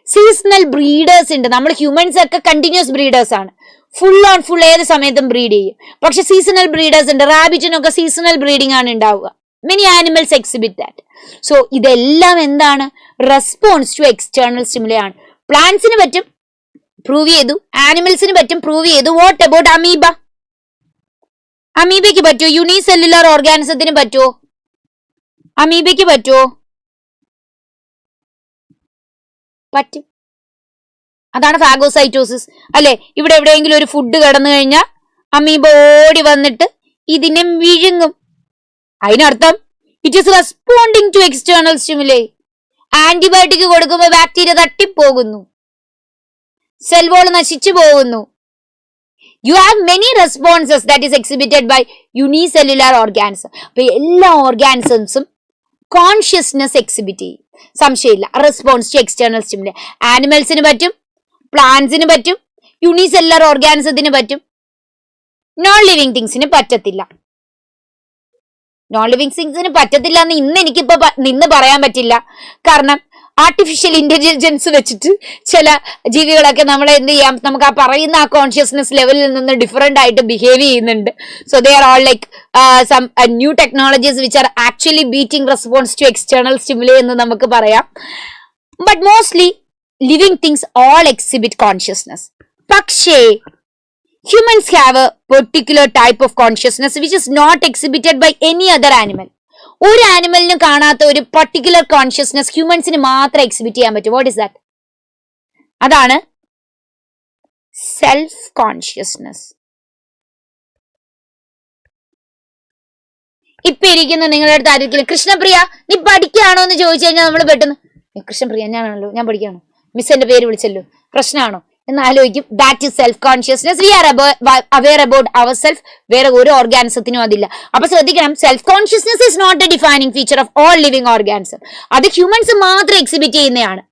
Seasonal breeders ഉണ്ട്. നമ്മൾ ഹ്യൂമൻസ് ഒക്കെ കണ്ടിന്യൂസ് ബ്രീഡേഴ്സ് ആണ്, ഫുൾ ഓൺ ഫുൾ ഏത് സമയത്തും ബ്രീഡ് ചെയ്യും. പക്ഷെ സീസണൽ ബ്രീഡേഴ്സ് ഉണ്ട്. റാബിറ്റിനൊക്കെ സീസണൽ ബ്രീഡിംഗ് ആണ് ഉണ്ടാവുക. Many animals exhibit that. So ഇതെല്ലാം എന്താണ്? റെസ്പോൺസ് ടു എക്സ്റ്റേണൽ സ്റ്റിമുലൈ ആണ്. പ്ലാന്റ്സിന് പറ്റും, പ്രൂവ് ചെയ്തു. ആനിമൽസിന് പറ്റും, പ്രൂവ് ചെയ്തു. What about amoeba? അമീബയ്ക്ക് പറ്റുമോ? യൂണിസെല്ലുലാർ ഓർഗാനിസത്തിന് പറ്റുമോ? അമീബയ്ക്ക് പറ്റുമോ? പറ്റും. അതാണ് ഫാഗോസൈറ്റോസിസ് അല്ലെ. ഇവിടെ എവിടെയെങ്കിലും ഒരു ഫുഡ് കിടന്നു കഴിഞ്ഞാൽ അമീബ ഓടി വന്നിട്ട് ഇതിനെ വിഴുങ്ങും. അതിനർത്ഥം it is responding to external stimuli. Antibiotic കൊടുക്കുമ്പോൾ ബാക്ടീരിയ തട്ടിപ്പോകുന്നു, സെൽ വോൾ നശിച്ചു പോകുന്നു. You have many responses that is exhibited by unicellular organism. അപ്പൊ എല്ലാ ഓർഗാനിസംസും കോൺഷ്യസ്നെസ് എക്സിബിറ്റ് ചെയ്യും, സംശയമില്ല. Response to external stimuli. ആനിമൽസിന് പറ്റും, പ്ലാന്റ്സിന് പറ്റും, യൂണിസെല്ലുലാർ ഓർഗാനിസത്തിന് പറ്റും. നോൺ ലിവിങ് തിങ്സിന് പറ്റത്തില്ല. നോൺ ലിവിങ് തിങ്സിന് പറ്റത്തില്ല എന്ന് ഇന്ന് എനിക്കിപ്പോ നിന്ന് പറയാൻ പറ്റില്ല. കാരണം ആർട്ടിഫിഷ്യൽ ഇന്റലിജൻസ് വെച്ചിട്ട് ചില ജീവികളൊക്കെ നമ്മളെ എന്ത് ചെയ്യാം, നമുക്ക് ആ പറയുന്ന ആ കോൺഷ്യസ്നെസ് ലെവലിൽ നിന്ന് ഡിഫറെന്റ് ആയിട്ട് ബിഹേവ് ചെയ്യുന്നുണ്ട്. So they are all like some new technologies which are actually beating response to external stimuli എന്ന് നമുക്ക് പറയാം. But mostly living things all exhibit consciousness. പക്ഷേ humans have a particular type of consciousness which is not exhibited by any other animal. ഒരു ആനിമലിനും കാണാത്ത ഒരു particular consciousness ഹ്യൂമൻസിന് മാത്രം exhibit ചെയ്യാൻ പറ്റും. What is that? അതാണ് സെൽഫ് കോൺഷ്യസ്നെസ്. ഇപ്പൊ ഇരിക്കുന്ന നിങ്ങളുടെ അടുത്ത് ആയിരിക്കില്ല, കൃഷ്ണപ്രിയ നീ പഠിക്കുകയാണോ എന്ന് ചോദിച്ചു കഴിഞ്ഞാൽ നമ്മൾ പെട്ടെന്ന് കൃഷ്ണപ്രിയ ഞാനാണല്ലോ, ഞാൻ പഠിക്കുകയാണോ, മിസ് എന്റെ പേര് വിളിച്ചല്ലോ, പ്രശ്നമാണോ എന്ന് ആലോചിക്കും. That is self consciousness. We are aware about our self. വേറെ ഒരു ഓർഗാനിസത്തിനും അതില്ല. അപ്പൊ ശ്രദ്ധിക്കണം, self consciousness is not a defining feature of all living organism. അത് ഹ്യൂമൻസ് മാത്രം എക്സിബിറ്റ് ചെയ്യുന്നതാണ്.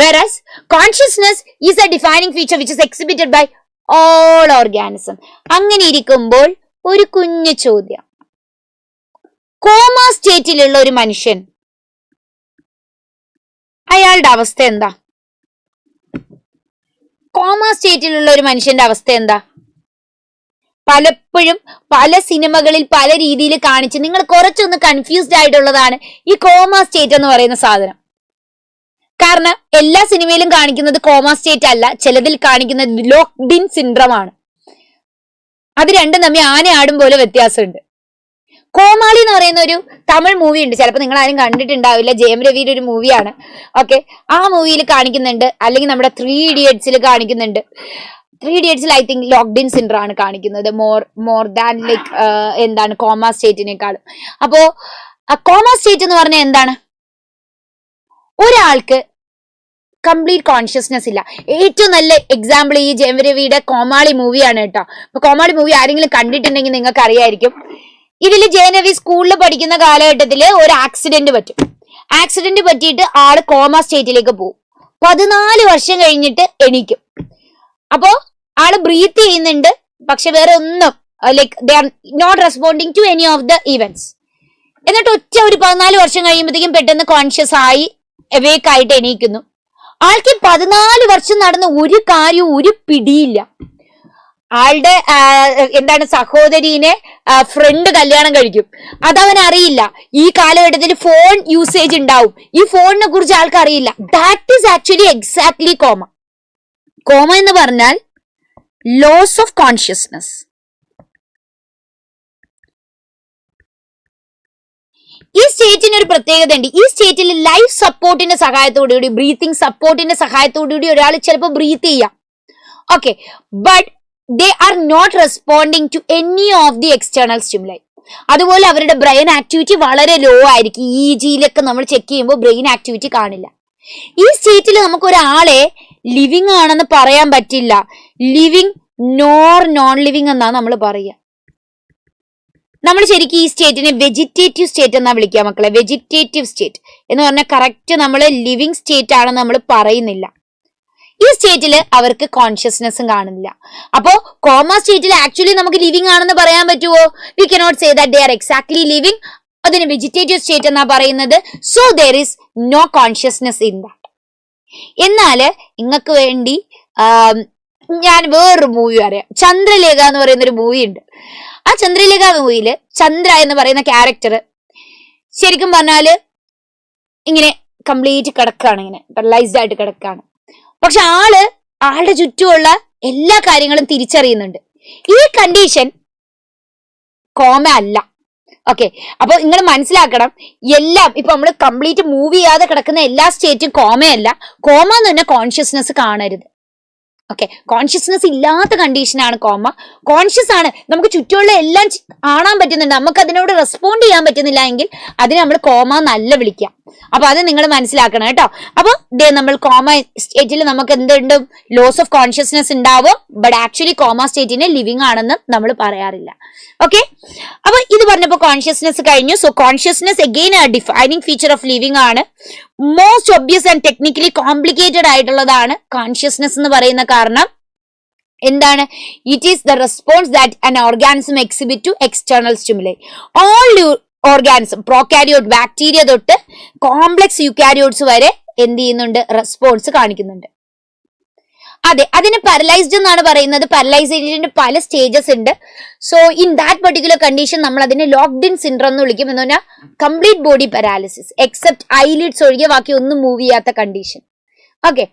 Whereas consciousness is a defining feature which is exhibited by all organism. അങ്ങനെ ഇരിക്കുമ്പോൾ ഒരു കുഞ്ഞു ചോദ്യം, കോമ സ്റ്റേറ്റിലുള്ള ഒരു മനുഷ്യൻ, അയാളുടെ അവസ്ഥ എന്താ? കോമ സ്റ്റേറ്റിലുള്ള ഒരു മനുഷ്യന്റെ അവസ്ഥ എന്താ? പലപ്പോഴും പല സിനിമകളിൽ പല രീതിയിൽ കാണിച്ച് നിങ്ങൾ കുറച്ചൊന്ന് കൺഫ്യൂസ്ഡ് ആയിട്ടുള്ളതാണ് ഈ കോമ സ്റ്റേറ്റ് എന്ന് പറയുന്ന സാധനം. കാരണം എല്ലാ സിനിമയിലും കാണിക്കുന്നത് കോമ സ്റ്റേറ്റ് അല്ല, ചിലതിൽ കാണിക്കുന്നത് ലോക്ക്ഡ് ഇൻ സിൻഡ്രോം ആണ്. അത് രണ്ടും തമ്മിൽ ആന ആടും പോലെ വ്യത്യാസമുണ്ട്. കോമാളി എന്ന് പറയുന്ന ഒരു തമിഴ് മൂവി ഉണ്ട്, ചിലപ്പോൾ നിങ്ങൾ ആരും കണ്ടിട്ടുണ്ടാവില്ല. ജയം രവിയുടെ ഒരു മൂവിയാണ്. ഓക്കെ, ആ മൂവിയിൽ കാണിക്കുന്നുണ്ട്, അല്ലെങ്കിൽ നമ്മുടെ 3 Idiotsൽ കാണിക്കുന്നുണ്ട്. 3 idiotsൽ I think locked in syndrome ആണ് കാണിക്കുന്നത് മോർ ദാൻ ലൈക്ക് എന്താണ് കോമ സ്റ്റേറ്റിനേക്കാളും. അപ്പോ കോമ സ്റ്റേറ്റ് എന്ന് പറഞ്ഞാൽ എന്താണ്? ഒരാൾക്ക് കംപ്ലീറ്റ് കോൺഷ്യസ്നെസ് ഇല്ല. ഏറ്റവും നല്ല എക്സാമ്പിൾ ഈ ജയം രവിയുടെ കോമാളി മൂവിയാണ് കേട്ടോ. അപ്പൊ കോമാളി മൂവി ആരെങ്കിലും കണ്ടിട്ടുണ്ടെങ്കിൽ നിങ്ങൾക്ക് അറിയായിരിക്കും. ഇതില് ജയം രവി സ്കൂളിൽ പഠിക്കുന്ന കാലഘട്ടത്തില് ഒരു ആക്സിഡന്റ് പറ്റും. ആക്സിഡന്റ് പറ്റിയിട്ട് ആള് കോമ സ്റ്റേറ്റിലേക്ക് പോകും. 14 വർഷം കഴിഞ്ഞിട്ട് എണീക്കും. അപ്പോ ആള് ബ്രീത്ത് ചെയ്യുന്നുണ്ട്, പക്ഷെ വേറെ ഒന്നും like they are not responding to any of the events. എന്നിട്ട് ഒറ്റ ഒരു 14 വർഷം കഴിയുമ്പോഴത്തേക്കും പെട്ടെന്ന് കോൺഷ്യസ് ആയി എവേക്ക് ആയിട്ട് എണീക്കുന്നു. ആൾക്ക് 14 വർഷം നടന്ന ഒരു കാര്യവും ഒരു പിടിയില്ല. ആളുടെ എന്താണ് സഹോദരീനെ ഫ്രണ്ട് കല്യാണം കഴിക്കും, അതവൻ അറിയില്ല. ഈ കാലഘട്ടത്തിൽ ഫോൺ യൂസേജ് ഉണ്ടാവും, ഈ ഫോണിനെ കുറിച്ച് ആൾക്ക് അറിയില്ല. That is actually exactly comma. Comma എന്ന് പറഞ്ഞാൽ ലോസ് ഓഫ് കോൺഷ്യസ്നസ്. ഈ സ്റ്റേറ്റിന് ഒരു പ്രത്യേകത ഉണ്ട്. ഈ സ്റ്റേറ്റിൽ ലൈഫ് സപ്പോർട്ടിന്റെ സഹായത്തോടുകൂടി, ബ്രീത്തിങ് സപ്പോർട്ടിന്റെ സഹായത്തോടുകൂടി ഒരാൾ ചിലപ്പോൾ ബ്രീത്ത് ചെയ്യാം. Okay, but they are not responding to any of the external stimuli. അതുപോലെ അവരുടെ ബ്രെയിൻ ആക്ടിവിറ്റി വളരെ ലോ ആയിരിക്കും. EEG-ലൊക്കെ നമ്മൾ ചെക്ക് ചെയ്യുമ്പോൾ ബ്രെയിൻ ആക്ടിവിറ്റി കാണില്ല. ഈ സ്റ്റേറ്റിൽ നമുക്ക് ഒരാളെ ലിവിങ് ആണെന്ന് പറയാൻ പറ്റില്ല. ലിവിങ് നോൺ ലിവിങ് എന്നാണ് നമ്മൾ പറയുക. നമ്മൾ ശരിക്കും ഈ സ്റ്റേറ്റിനെ വെജിറ്റേറ്റീവ് സ്റ്റേറ്റ് എന്നാ വിളിക്കുക മക്കളെ. വെജിറ്റേറ്റീവ് സ്റ്റേറ്റ് എന്ന് പറഞ്ഞാൽ കറക്റ്റ് നമ്മൾ ലിവിങ് സ്റ്റേറ്റ് ആണെന്ന് നമ്മൾ പറയുന്നില്ല. ഈ സ്റ്റേറ്റിൽ അവർക്ക് കോൺഷ്യസ്നെസ്സും കാണുന്നില്ല. അപ്പോ കോമ സ്റ്റേറ്റിൽ ആക്ച്വലി നമുക്ക് ലിവിങ് ആണെന്ന് പറയാൻ പറ്റുമോ? We cannot say that they are exactly living. അതിന് വെജിറ്റേറ്റീവ് സ്റ്റേറ്റ് എന്നാ പറയുന്നത്. So there is no consciousness in that. എന്നാല് നിങ്ങൾക്ക് വേണ്ടി ഞാൻ വേറൊരു മൂവി പറയാം. ചന്ദ്രലേഖ എന്ന് പറയുന്ന ഒരു മൂവി ഉണ്ട്. ആ ചന്ദ്രലേഖ മൂവിയില് ചന്ദ്ര എന്ന് പറയുന്ന ക്യാരക്ടർ ശരിക്കും പറഞ്ഞാല് ഇങ്ങനെ കംപ്ലീറ്റ് കിടക്കാണ്, ഇങ്ങനെ പാരലൈസ്ഡ് ആയിട്ട് കിടക്കാണ്. പക്ഷെ ആളുടെ ചുറ്റുമുള്ള എല്ലാ കാര്യങ്ങളും തിരിച്ചറിയുന്നുണ്ട്. ഈ കണ്ടീഷൻ കോമ അല്ല. ഓക്കെ, അപ്പൊ നിങ്ങൾ മനസ്സിലാക്കണം, എല്ലാം ഇപ്പൊ നമ്മൾ കംപ്ലീറ്റ് മൂവ് ചെയ്യാതെ കിടക്കുന്ന എല്ലാ സ്റ്റേറ്റും കോമയല്ല. കോമ എന്ന് പറഞ്ഞാൽ കോൺഷ്യസ്നെസ് കാണരുത്. ഓക്കെ, കോൺഷ്യസ്നെസ് ഇല്ലാത്ത കണ്ടീഷനാണ് കോമ. കോൺഷ്യസ് ആണ്, നമുക്ക് ചുറ്റുമുള്ള എല്ലാം കാണാൻ പറ്റുന്നുണ്ട്, നമുക്ക് അതിനോട് റെസ്പോണ്ട് ചെയ്യാൻ പറ്റുന്നില്ല എങ്കിൽ അതിനെ നമ്മൾ കോമ എന്നല്ല വിളിക്കാം. അപ്പൊ അത് നിങ്ങൾ മനസ്സിലാക്കണം കേട്ടോ. അപ്പൊ നമ്മൾ കോമ സ്റ്റേറ്റിൽ നമുക്ക് എന്തുണ്ട്? ലോസ് ഓഫ് കോൺഷ്യസ്നെസ് ഉണ്ടാവും. ബട്ട് ആക്ച്വലി കോമ സ്റ്റേറ്റിനെ ലിവിങ് ആണെന്ന് നമ്മൾ പറയാറില്ല. ഓക്കെ, അപ്പൊ ഇത് പറഞ്ഞപ്പോ കോൺഷ്യസ്നെസ് കഴിഞ്ഞു. So consciousness again a defining feature of living ആണ്. Most obvious and technically complicated ആയിട്ടുള്ളതാണ് കോൺഷ്യസ്നെസ് എന്ന് പറയുന്ന കാരണം എന്താണ്? It is the response that an organism exhibit to external stimuli. All organism, prokaryote bacteria തൊട്ട് കോംപ്ലക്സ് യൂകാരിയോട്സ് വരെ എന്ത് ചെയ്യുന്നുണ്ട്? റെസ്പോൺസ് കാണിക്കുന്നുണ്ട്. അതെ, അതിന് പാരലൈസ്ഡ് എന്നാണ് പറയുന്നത്. പാരലൈസേഷന്റെ പല സ്റ്റേജസ് ഉണ്ട്. So in that particular condition നമ്മൾ അതിനെ ലോക്ക്ഡ് ഇൻ സിൻഡ്രോം എന്ന് വിളിക്കും. എന്ന് പറഞ്ഞാൽ complete body paralysis except eyelids ഒഴികെ ബാക്കി ഒന്നും മൂവ് ചെയ്യാത്ത condition. Okay,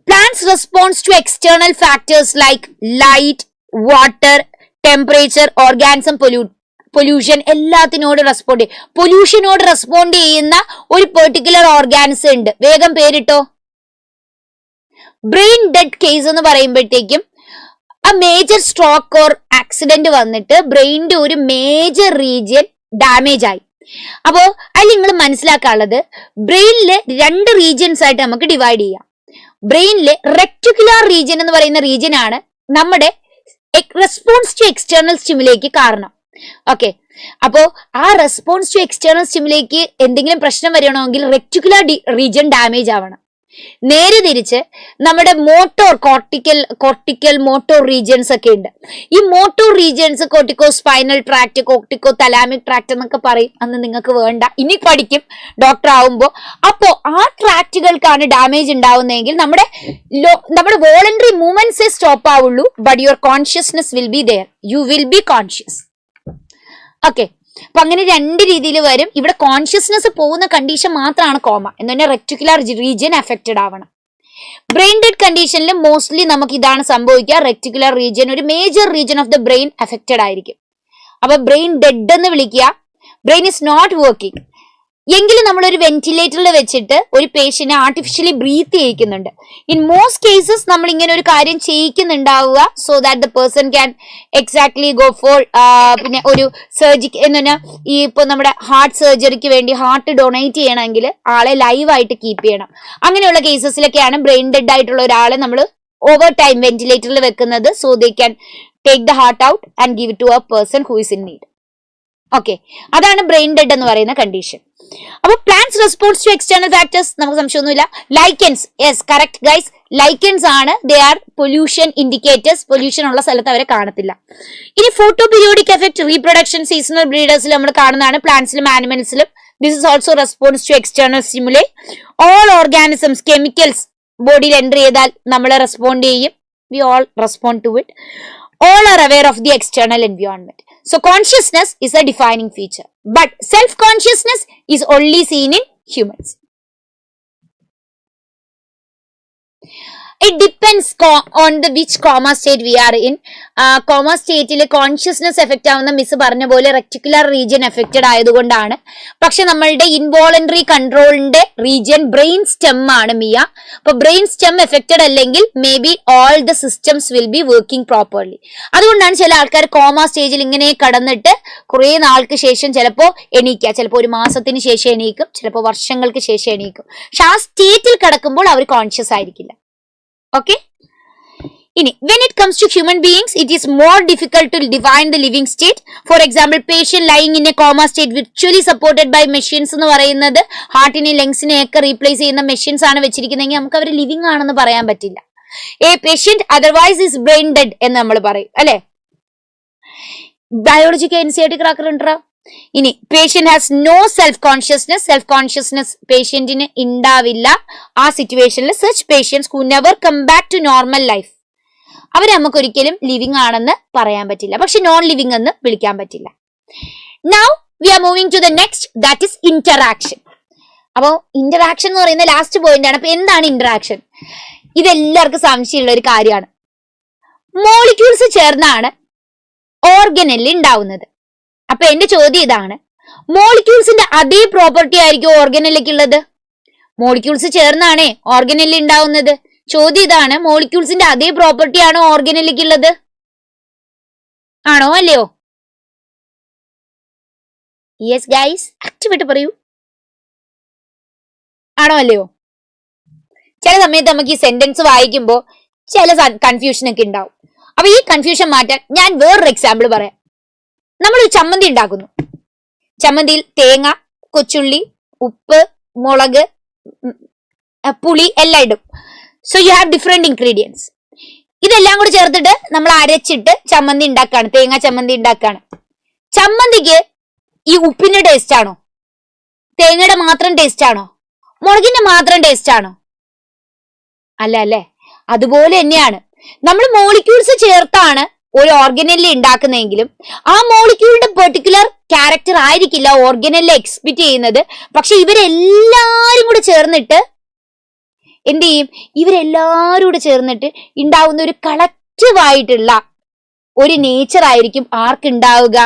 plants response to external factors like light, water, temperature, organism, pollution എല്ലാത്തിനോട് റെസ്പോണ്ട് ചെയ്യും. പൊല്യൂഷനോട് റെസ്പോണ്ട് ചെയ്യുന്ന ഒരു പെർട്ടിക്കുലർ ഓർഗാനിസം ഉണ്ട്. വേഗം പേരിട്ടോ. ബ്രെയിൻ ഡെഡ് കേസ് എന്ന് പറയുമ്പോഴത്തേക്കും ആ മേജർ സ്ട്രോക്ക് ഓർ ആക്സിഡന്റ് വന്നിട്ട് ബ്രെയിനിന്റെ ഒരു മേജർ റീജിയൻ ഡാമേജ് ആയി. അപ്പോ അതിൽ നിങ്ങൾ മനസ്സിലാക്കാനുള്ളത് ബ്രെയിനില് 2 റീജിയൻസ് ആയിട്ട് നമുക്ക് ഡിവൈഡ് ചെയ്യാം. ബ്രെയിനിലെ റെക്ടിക്കുലാർ റീജിയൻ എന്ന് പറയുന്ന റീജിയൻ ആണ് നമ്മുടെ റെസ്പോൺസ് ടു എക്സ്റ്റേണൽ സ്റ്റിമുലേക്ക് കാരണം. ഓക്കെ, അപ്പോ ആ റെസ്പോൺസ് ടു എക്സ്റ്റേണൽ സ്റ്റിമുലേക്ക് എന്തെങ്കിലും പ്രശ്നം വരണമെങ്കിൽ റെക്ടിക്കുലാർ റീജിയൻ ഡാമേജ് ആവണം. നേരെ തിരിച്ച് നമ്മുടെ കോർട്ടിക്കൽ മോട്ടോർ റീജിയൻസ് ഒക്കെ ഉണ്ട്. ഈ motor regions cortico spinal tract, cortico thalamic tract എന്നൊക്കെ പറയും. അന്ന് നിങ്ങൾക്ക് വേണ്ട, ഇനി പഠിക്കും ഡോക്ടർ ആവുമ്പോ. അപ്പോ ആ ട്രാക്റ്റുകൾക്കാണ് ഡാമേജ് ഉണ്ടാവുന്നതെങ്കിൽ നമ്മുടെ വോളണ്ടറി മൂവ്മെന്റ്സേ സ്റ്റോപ്പ് ആവുള്ളൂ. But your consciousness will be there, you will be conscious. Okay, അപ്പൊ അങ്ങനെ 2 രീതിയിൽ വരും. ഇവിടെ കോൺഷ്യസ്നെസ് പോകുന്ന കണ്ടീഷൻ മാത്രമാണ് കോമ എന്ന് പറഞ്ഞാൽ റെക്ടിക്കുലാർ റീജിയൻ അഫക്റ്റഡ് ആവണം. ബ്രെയിൻ ഡെഡ് കണ്ടീഷനിൽ മോസ്റ്റ്ലി നമുക്ക് ഇതാണ് സംഭവിക്കുക. റെക്ടിക്കുലാർ റീജിയൻ, ഒരു major region of the brain affected ആയിരിക്കും. അപ്പൊ ബ്രെയിൻ ഡെഡ് എന്ന് വിളിക്കുക. Brain is not working. എങ്കിലും നമ്മളൊരു വെന്റിലേറ്ററിൽ വെച്ചിട്ട് ഒരു പേഷ്യന്റിനെ ആർട്ടിഫിഷ്യലി ബ്രീത്ത് ചെയ്യിക്കുന്നുണ്ട്. ഇൻ മോസ്റ്റ് കേസസ് നമ്മൾ ഇങ്ങനെ ഒരു കാര്യം ചെയ്യിക്കുന്നുണ്ടാവുക so that the person can exactly go for പിന്നെ ഒരു പറഞ്ഞാൽ ഈ ഇപ്പൊ നമ്മുടെ ഹാർട്ട് സർജറിക്ക് വേണ്ടി ഹാർട്ട് ഡൊണേറ്റ് ചെയ്യണമെങ്കിൽ ആളെ ലൈവായിട്ട് കീപ്പ് ചെയ്യണം. അങ്ങനെയുള്ള കേസസിലൊക്കെയാണ് ബ്രെയിൻ ഡെഡ് ആയിട്ടുള്ള ഒരാളെ നമ്മൾ ഓവർ ടൈം വെന്റിലേറ്ററിൽ വെക്കുന്നത് so they can take the heart out and give it to a person who is in need. Okay, അതാണ് ബ്രെയിൻ ഡെഡ് എന്ന് പറയുന്ന കണ്ടീഷൻ. അപ്പൊ plants response to external factors നമുക്ക് സംശയമൊന്നുമില്ല. Lichens, yes correct guys, lichens ആണ്. They are pollution indicators. Pollution ഉള്ള സ്ഥലത്ത് അവരെ കാണത്തില്ല. ഇനി photoperiodic effect, reproduction, seasonal ബ്രീഡേഴ്സിൽ നമ്മൾ കാണുന്നതാണ്, പ്ലാന്റ്സിലും ആനിമൽസിലും. This is also response to external stimuli. All organisms chemicals ബോഡിയിൽ എൻറ്റർ ചെയ്താൽ നമ്മൾ റെസ്പോണ്ട് ചെയ്യും. We all respond to it. All are aware of the external environment. So consciousness is a defining feature, but self-consciousness is only seen in humans. It depends on the which coma state we are in. Coma state ile consciousness effect ആവുന്ന miss പറഞ്ഞ പോലെ reticular region affected ആയതുകൊണ്ടാണ്. പക്ഷെ നമ്മളുടെ involuntary കൺട്രോളിന്റെ region brain stem ആണ് മിയ. അപ്പൊ brain stem affected അല്ലെങ്കിൽ may be all the systems will be working properly. അതുകൊണ്ടാണ് ചില ആൾക്കാർ കോമ സ്റ്റേജിൽ ഇങ്ങനെ കടന്നിട്ട് കുറെ നാൾക്ക് ശേഷം ചിലപ്പോൾ എണീക്കുക, ചിലപ്പോൾ ഒരു മാസത്തിന് ശേഷം എണീക്കും, ചിലപ്പോൾ വർഷങ്ങൾക്ക് ശേഷം എണീക്കും. പക്ഷെ ആ സ്റ്റേറ്റിൽ കിടക്കുമ്പോൾ അവർ കോൺഷ്യസ് ആയിരിക്കില്ല. Okay. When it comes to human beings, it is more difficult to define the living state. For example, patient lying in a coma state virtually supported by machines എന്ന് പറയുന്നത് ഹാർട്ടിനെ ലങ്സിനെ ഒക്കെ റീപ്ലേസ് ചെയ്യുന്ന മെഷീൻസ് ആണ് വെച്ചിരിക്കുന്നതെങ്കിൽ നമുക്ക് അവർ living ആണെന്ന് പറയാൻ പറ്റില്ല. A patient otherwise is brain dead എന്ന് നമ്മൾ പറയും അല്ലെ. ബയോളജിക്ക് എൻസിആർടി ക്രാക്കർ ഉണ്ടോ? ഇനി patient has no self consciousness പേഷ്യന്റിന് ഉണ്ടാവില്ല. ആ സിറ്റുവേഷനിൽ such patients who never come back to normal life അവരെ നമുക്ക് ഒരിക്കലും ലിവിങ് ആണെന്ന് പറയാൻ പറ്റില്ല, പക്ഷെ നോൺ ലിവിങ് എന്ന് വിളിക്കാൻ പറ്റില്ല. Now we are moving to the next, that is interaction. അപ്പോ ഇന്ററാക്ഷൻ എന്ന് പറയുന്ന ലാസ്റ്റ് പോയിന്റ് ആണ്. അപ്പൊ എന്താണ് ഇന്ററാക്ഷൻ? ഇതെല്ലാവർക്കും സംശയമുള്ള ഒരു കാര്യമാണ്. മോളിക്യൂൾസ് ചേർന്നാണ് ഓർഗനലിൽ ഉണ്ടാവുന്നത്. അപ്പൊ എന്റെ ചോദ്യം ഇതാണ്, മോളിക്യൂൾസിന്റെ അതേ പ്രോപ്പർട്ടി ആയിരിക്കും ഓർഗനലിലേക്ക് ഉള്ളത്? മോളിക്യൂൾസ് ചേർന്നാണേ ഓർഗനലിൽ ഉണ്ടാവുന്നത്. ചോദ്യം ഇതാണ്, മോളിക്യൂൾസിന്റെ അതേ പ്രോപ്പർട്ടി ആണോ ഓർഗനലിലേക്ക് ഉള്ളത്? ആണോ അല്ലയോ? യെസ് ഗൈസ്, ആക്ടിവായിട്ട് പറയൂ, ആണോ അല്ലയോ? ചില സമയത്ത് നമുക്ക് ഈ സെന്റൻസ് വായിക്കുമ്പോൾ ചില കൺഫ്യൂഷൻ ഒക്കെ ഉണ്ടാവും. അപ്പൊ ഈ കൺഫ്യൂഷൻ മാറ്റാൻ ഞാൻ വേറൊരു എക്സാമ്പിൾ പറയാം. നമ്മളൊരു ചമ്മന്തി ഉണ്ടാക്കുന്നു. ചമ്മന്തിയിൽ തേങ്ങ, കൊച്ചുള്ളി, ഉപ്പ്, മുളക്, പുളി എല്ലാം ഇടും. So you have different ingredients. ഇതെല്ലാം കൂടി ചേർത്തിട്ട് നമ്മൾ അരച്ചിട്ട് ചമ്മന്തി ഉണ്ടാക്കാണ്, തേങ്ങ ചമ്മന്തി ഉണ്ടാക്കാണ്. ചമ്മന്തിക്ക് ഈ ഉപ്പിന്റെ ടേസ്റ്റ് ആണോ? തേങ്ങയുടെ മാത്രം ടേസ്റ്റ് ആണോ? മുളകിന്റെ മാത്രം ടേസ്റ്റ് ആണോ? അല്ല അല്ലേ. അതുപോലെ തന്നെയാണ് നമ്മൾ മോളിക്യൂൾസ് ചേർത്താണ് ഒരു ഓർഗനലിൽ ഉണ്ടാക്കുന്നതെങ്കിലും ആ മോളിക്യൂളിന്റെ പെർട്ടിക്കുലർ ക്യാരക്ടർ ആയിരിക്കില്ല ഓർഗനലിൽ എക്സ്പെക്ട് ചെയ്യുന്നത്. പക്ഷെ ഇവരെല്ലാരും കൂടെ ചേർന്നിട്ട് എന്ത് ചെയ്യും? ഇവരെല്ലാരും കൂടെ ചേർന്നിട്ട് ഉണ്ടാവുന്ന ഒരു കളക്റ്റീവ് ആയിട്ടുള്ള ഒരു നേച്ചർ ആയിരിക്കും ആർക്കുണ്ടാവുക?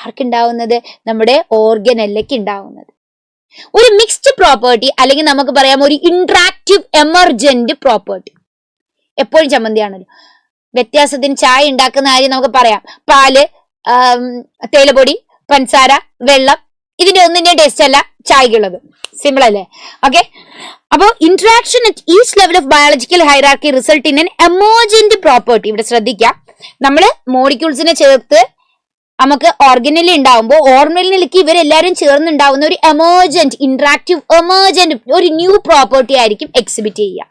ആർക്കുണ്ടാവുന്നത്? നമ്മുടെ ഓർഗനലിലേക്ക് ഉണ്ടാവുന്നത്. ഒരു മിക്സ്ഡ് പ്രോപ്പർട്ടി അല്ലെങ്കിൽ നമുക്ക് പറയാം ഒരു ഇന്ററാക്റ്റീവ് എമർജന്റ് പ്രോപ്പർട്ടി. എപ്പോഴും ചമ്മന്തിയാണല്ലോ. വ്യത്യാസത്തിന് ചായ ഉണ്ടാക്കുന്ന കാര്യം നമുക്ക് പറയാം. പാല്, തേയിലപ്പൊടി, പഞ്ചസാര, വെള്ളം, ഇതിന്റെ ഒന്നിന്റെ ടേസ്റ്റ് അല്ല ചായക്കുള്ളത്. സിമ്പിൾ അല്ലേ? ഓക്കെ. അപ്പോ interaction at each level of biological hierarchy result in N emergent property. ഇവിടെ ശ്രദ്ധിക്കാം, നമ്മള് മോളിക്യൂൾസിനെ ചേർത്ത് നമുക്ക് ഓർഗനലി ഉണ്ടാവുമ്പോൾ ഓർഗനലിലേക്ക് ഇവരെല്ലാരും ചേർന്നുണ്ടാവുന്ന ഒരു എമർജന്റ് ഇന്ററാക്റ്റീവ് എമർജന്റ് ഒരു ന്യൂ പ്രോപ്പർട്ടി ആയിരിക്കും എക്സിബിറ്റ് ചെയ്യുക.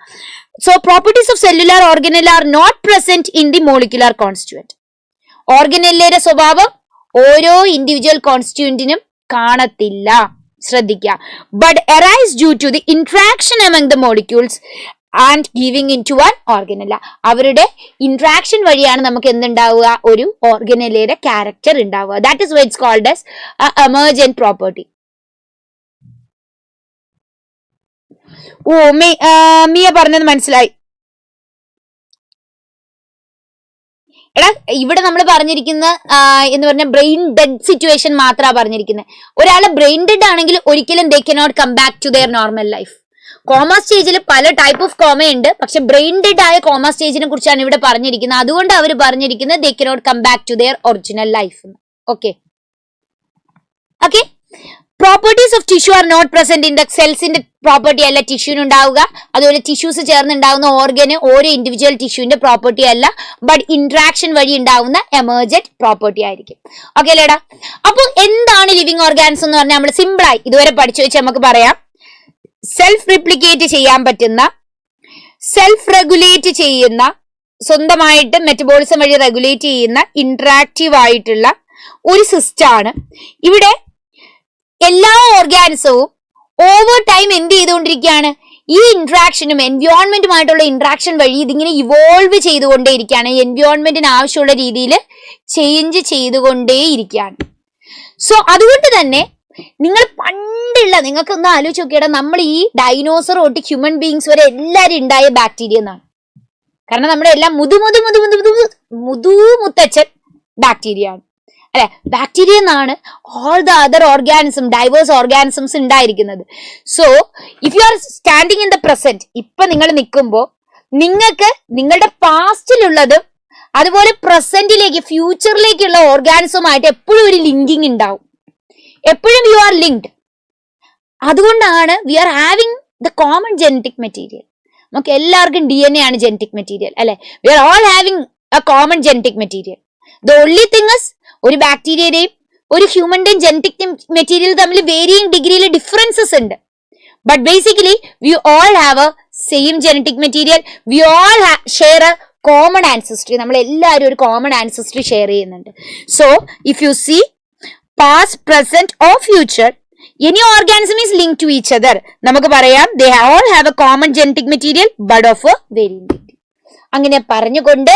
So properties of cellular organelle are not present in the molecular constituent. ഓർഗനലിലെ സ്വഭാവം ഓരോ ഇൻഡിവിജ്വൽ കോൺസ്റ്റിറ്റ്യൂന്റിനും കാണത്തില്ല, ശ്രദ്ധിക്കുക. But arise due to the interaction among the molecules and giving into an organelle. അവരുടെ interaction വഴിയാണ് നമുക്ക് എന്തുണ്ടാവുക? ഒരു ഓർഗനലിയുടെ ക്യാരക്ടർ ഉണ്ടാവുക. That is why it's called as emergent property. ഓ മിയ പറഞ്ഞത് മനസ്സിലായി. എടാ ഇവിടെ നമ്മൾ പറഞ്ഞിരിക്കുന്ന എന്ന് പറഞ്ഞ ബ്രെയിൻ ഡെഡ് സിറ്റുവേഷൻ മാത്രമാണ് പറഞ്ഞിരിക്കുന്നത്. ഒരാളെ ബ്രെയിൻ ഡെഡ് ആണെങ്കിൽ ഒരിക്കലും they cannot come back to their normal life. Coma സ്റ്റേജിൽ പല ടൈപ്പ് ഓഫ് കോമയുണ്ട്, പക്ഷെ ബ്രെയിൻ ഡെഡ് ആയ കോമ സ്റ്റേജിനെ കുറിച്ചാണ് ഇവിടെ പറഞ്ഞിരിക്കുന്നത്. അതുകൊണ്ട് അവർ പറഞ്ഞിരിക്കുന്നത് they cannot come back to their original life. Okay okay. Properties of tissue are not present in the സെൽസിന്റെ പ്രോപ്പർട്ടി അല്ല ടിഷ്യൂന് ഉണ്ടാവുക. അതുപോലെ ടിഷ്യൂസ് ചേർന്നുണ്ടാവുന്ന ഓർഗന് ഓരോ ഇൻഡിവിജ്വൽ ടിഷ്യൂവിന്റെ പ്രോപ്പർട്ടി അല്ല, ബട്ട് ഇന്ററാക്ഷൻ വഴി ഉണ്ടാവുന്ന എമർജന്റ് പ്രോപ്പർട്ടി ആയിരിക്കും. ഓക്കെ അല്ലേടാ? അപ്പൊ എന്താണ് ലിവിങ് ഓർഗാൻസ് എന്ന് പറഞ്ഞാൽ നമ്മൾ സിമ്പിളായി ഇതുവരെ പഠിച്ചു വെച്ച് നമുക്ക് പറയാം. സെൽഫ് റിപ്ലിക്കേറ്റ് ചെയ്യാൻ പറ്റുന്ന, സെൽഫ് റെഗുലേറ്റ് ചെയ്യുന്ന, സ്വന്തമായിട്ട് മെറ്റബോളിസം വഴി റെഗുലേറ്റ് ചെയ്യുന്ന ഇന്ററാക്റ്റീവ് ആയിട്ടുള്ള ഒരു സിസ്റ്റം ആണ്. ഇവിടെ എല്ലാ ഓർഗാനിസവും ഓവർ ടൈം എന്ത് ചെയ്തുകൊണ്ടിരിക്കുകയാണ്? ഈ ഇന്ററാക്ഷനും എൻവയോൺമെന്റുമായിട്ടുള്ള ഇന്ററാക്ഷൻ വഴി ഇതിങ്ങനെ ഇവോൾവ് ചെയ്തുകൊണ്ടേയിരിക്കുകയാണ്. എൻവയോൺമെന്റിന് ആവശ്യമുള്ള രീതിയിൽ ചേഞ്ച് ചെയ്തുകൊണ്ടേയിരിക്കുകയാണ്. സോ അതുകൊണ്ട് തന്നെ നിങ്ങൾ പണ്ടുള്ള, നിങ്ങൾക്ക് ഒന്ന് ആലോചിച്ച് നോക്കിയാൽ നമ്മൾ ഈ ഡൈനോസർ തൊട്ട് ഹ്യൂമൻ ബീങ്സ് വരെ എല്ലാവരും ഉണ്ടായ ബാക്ടീരിയ എന്നാണ്. കാരണം നമ്മുടെ എല്ലാം മുത്തച്ഛൻ ബാക്ടീരിയ ആണ് അല്ലെ? ബാക്ടീരിയ എന്നാണ് all the other organism, diverse organisms ഉണ്ടായിരിക്കുന്നത്. So if you are standing in the present, ഇപ്പൊ നിങ്ങൾ നിൽക്കുമ്പോൾ നിങ്ങൾക്ക് നിങ്ങളുടെ പാസ്റ്റിലുള്ളതും അതുപോലെ പ്രസന്റിലേക്ക് ഫ്യൂച്ചറിലേക്കുള്ള ഓർഗാനിസവുമായിട്ട് എപ്പോഴും ഒരു ലിങ്കിങ് ഉണ്ടാവും. എപ്പോഴും യു ആർ ലിങ്ക്ഡ്. അതുകൊണ്ടാണ് we are having the common genetic material. നമുക്ക് എല്ലാവർക്കും DNA ആണ് ജനറ്റിക് മെറ്റീരിയൽ അല്ലെ? We are all having a common genetic material. The only thing is ഒരു ബാക്ടീരിയയുടെയും ഒരു ഹ്യൂമന്റെയും ജനറ്റിക് മെറ്റീരിയൽ തമ്മിൽ വേരിയിങ് ഡിഗ്രിയിൽ ഡിഫറൻസസ് ഉണ്ട്. But basically we all have a same genetic material. We all share a common ancestry. നമ്മൾ എല്ലാവരും ഒരു കോമൺ ആൻസസ്ട്രി ഷെയർ ചെയ്യുന്നുണ്ട്. So if you see past, present or future, any organism is linked to each other. നമുക്ക് പറയാം they all have a common genetic material but of a varying degree. അങ്ങനെ പറഞ്ഞുകൊണ്ട്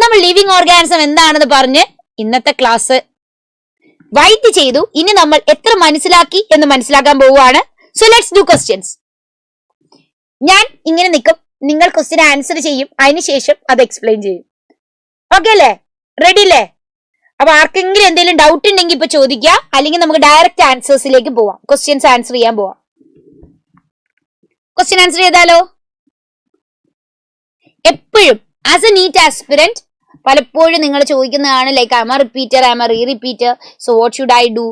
നമ്മൾ living organism എന്താണെന്ന് പറഞ്ഞ് ഇന്നത്തെ class white ചെയ്തു. ഇനി നമ്മൾ എത്ര മനസ്സിലാക്കി എന്ന് മനസ്സിലാക്കാൻ പോവുകയാണ്. So let's do questions. ഞാൻ ഇങ്ങനെ നിൽക്കും, നിങ്ങൾ ക്വസ്റ്റ്യൻ ആൻസർ ചെയ്യും, അതിനുശേഷം അത് എക്സ്പ്ലെയിൻ ചെയ്യും. ഓക്കെ അല്ലേ? റെഡി അല്ലേ? അപ്പൊ ആർക്കെങ്കിലും എന്തെങ്കിലും ഡൗട്ട് ഉണ്ടെങ്കിൽ ഇപ്പൊ ചോദിക്കുക, അല്ലെങ്കിൽ നമുക്ക് ഡയറക്റ്റ് ആൻസേഴ്സിലേക്ക് പോവാം. ക്വസ്റ്റ്യൻസ് ആൻസർ ചെയ്യാൻ പോവാം. ക്വസ്റ്റ്യൻ ആൻസർ ചെയ്താലോ? എപ്പോഴും ആസ് എ നീറ്റ് ആസ്പിരന്റ് പലപ്പോഴും നിങ്ങൾ ചോദിക്കുന്നതാണ് like I'm a repeater, I'm a rerepeater, so what should I do?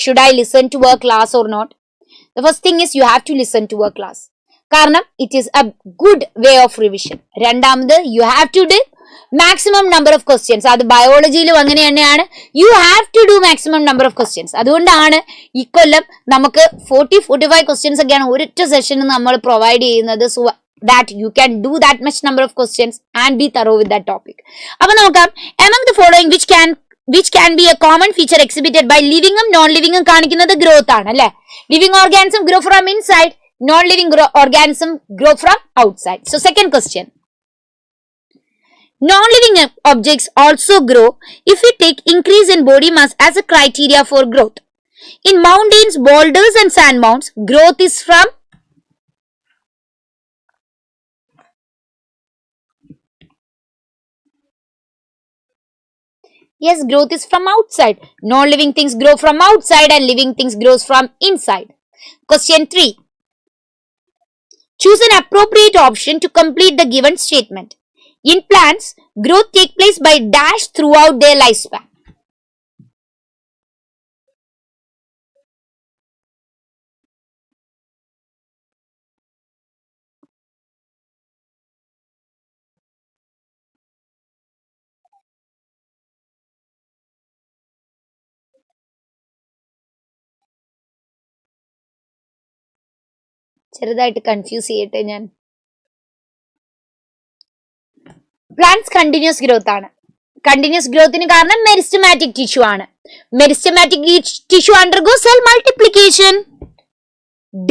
Should I listen to a class or not? The first thing is you have to listen to a class. കാരണം it is a good way of revision. രണ്ടാമത് you have to do maximum number of questions. അത് ബയോളജിയിലും അങ്ങനെ തന്നെയാണ്. You have to do maximum number of questions. അതുകൊണ്ടാണ് ഇക്കൊല്ലം നമുക്ക് 40-45 questions ഒക്കെയാണ് ഒരൊറ്റ സെഷനിൽ നമ്മൾ പ്രൊവൈഡ് ചെയ്യുന്നത്. So that you can do that much number of questions and be thorough with that topic. അപ്പൊ നോക്കാം, among the following which can be a common feature exhibited by living ഉം non living ഉം കാണിക്കുന്നത് growth ആണ് അല്ലെ? Living organism grow from inside, non living organism grow from outside. So second question, non-living objects also grow if we take increase in body mass as a criteria for growth. In mountains, boulders and sand mounds, growth is from yes, growth is from outside. Non-living things grow from outside and living things grows from inside. Question 3. Choose an appropriate option to complete the given statement. In plants, growth takes place by dash throughout their lifespan. ചെറുതായിട്ട് confuse ചെയ്യട്ടെ ഞാൻ. Plants continuous growth ആണ്. Continuous ഗ്രോത്തിന് കാരണം meristematic tissue ആണ്. Meristematic tissue undergo cell multiplication.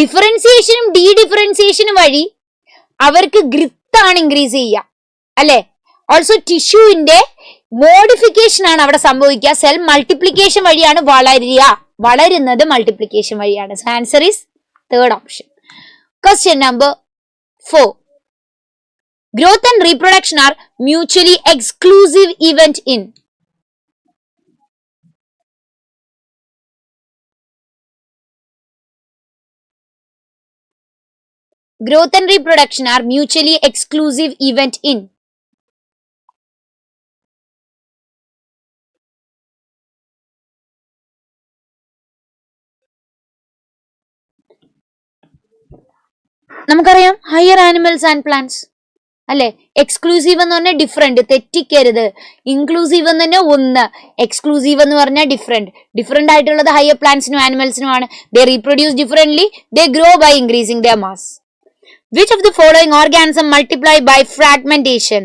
ഡിഫറൻസിയേഷനും ഡീഡിഫറൻസിയേഷനും വഴി അവർക്ക് ഗ്രിത്ത് ആണ് ഇൻക്രീസ് ചെയ്യുക അല്ലെ? ഓൾസോ ടിഷ്യൂവിന്റെ മോഡിഫിക്കേഷൻ ആണ് അവിടെ സംഭവിക്കുക. സെൽ മൾട്ടിപ്ലിക്കേഷൻ വഴിയാണ് വളരുന്നത് മൾട്ടിപ്ലിക്കേഷൻ വഴിയാണ്. Answer is third option. Question number 4. Growth and reproduction are mutually exclusive event in. Growth and reproduction are mutually exclusive event in. നമുക്കറിയാം ഹയർ ആനിമൽസ് ആൻഡ് പ്ലാന്റ്സ് അല്ലെ. Exclusive എന്ന് പറഞ്ഞാൽ ഡിഫറെന്റ്, തെറ്റിക്കരുത്. ഇൻക്ലൂസീവ് എന്ന് പറഞ്ഞാൽ ഒന്ന്, എക്സ്ക്ലൂസീവ് എന്ന് പറഞ്ഞാൽ ഡിഫറെന്റ് ആയിട്ടുള്ളത് ഹയർ പ്ലാന്റ്സിനും ആനിമൽസിനുമാണ്. They reproduce differently, they grow by increasing their mass. Which of the following organism multiply by fragmentation?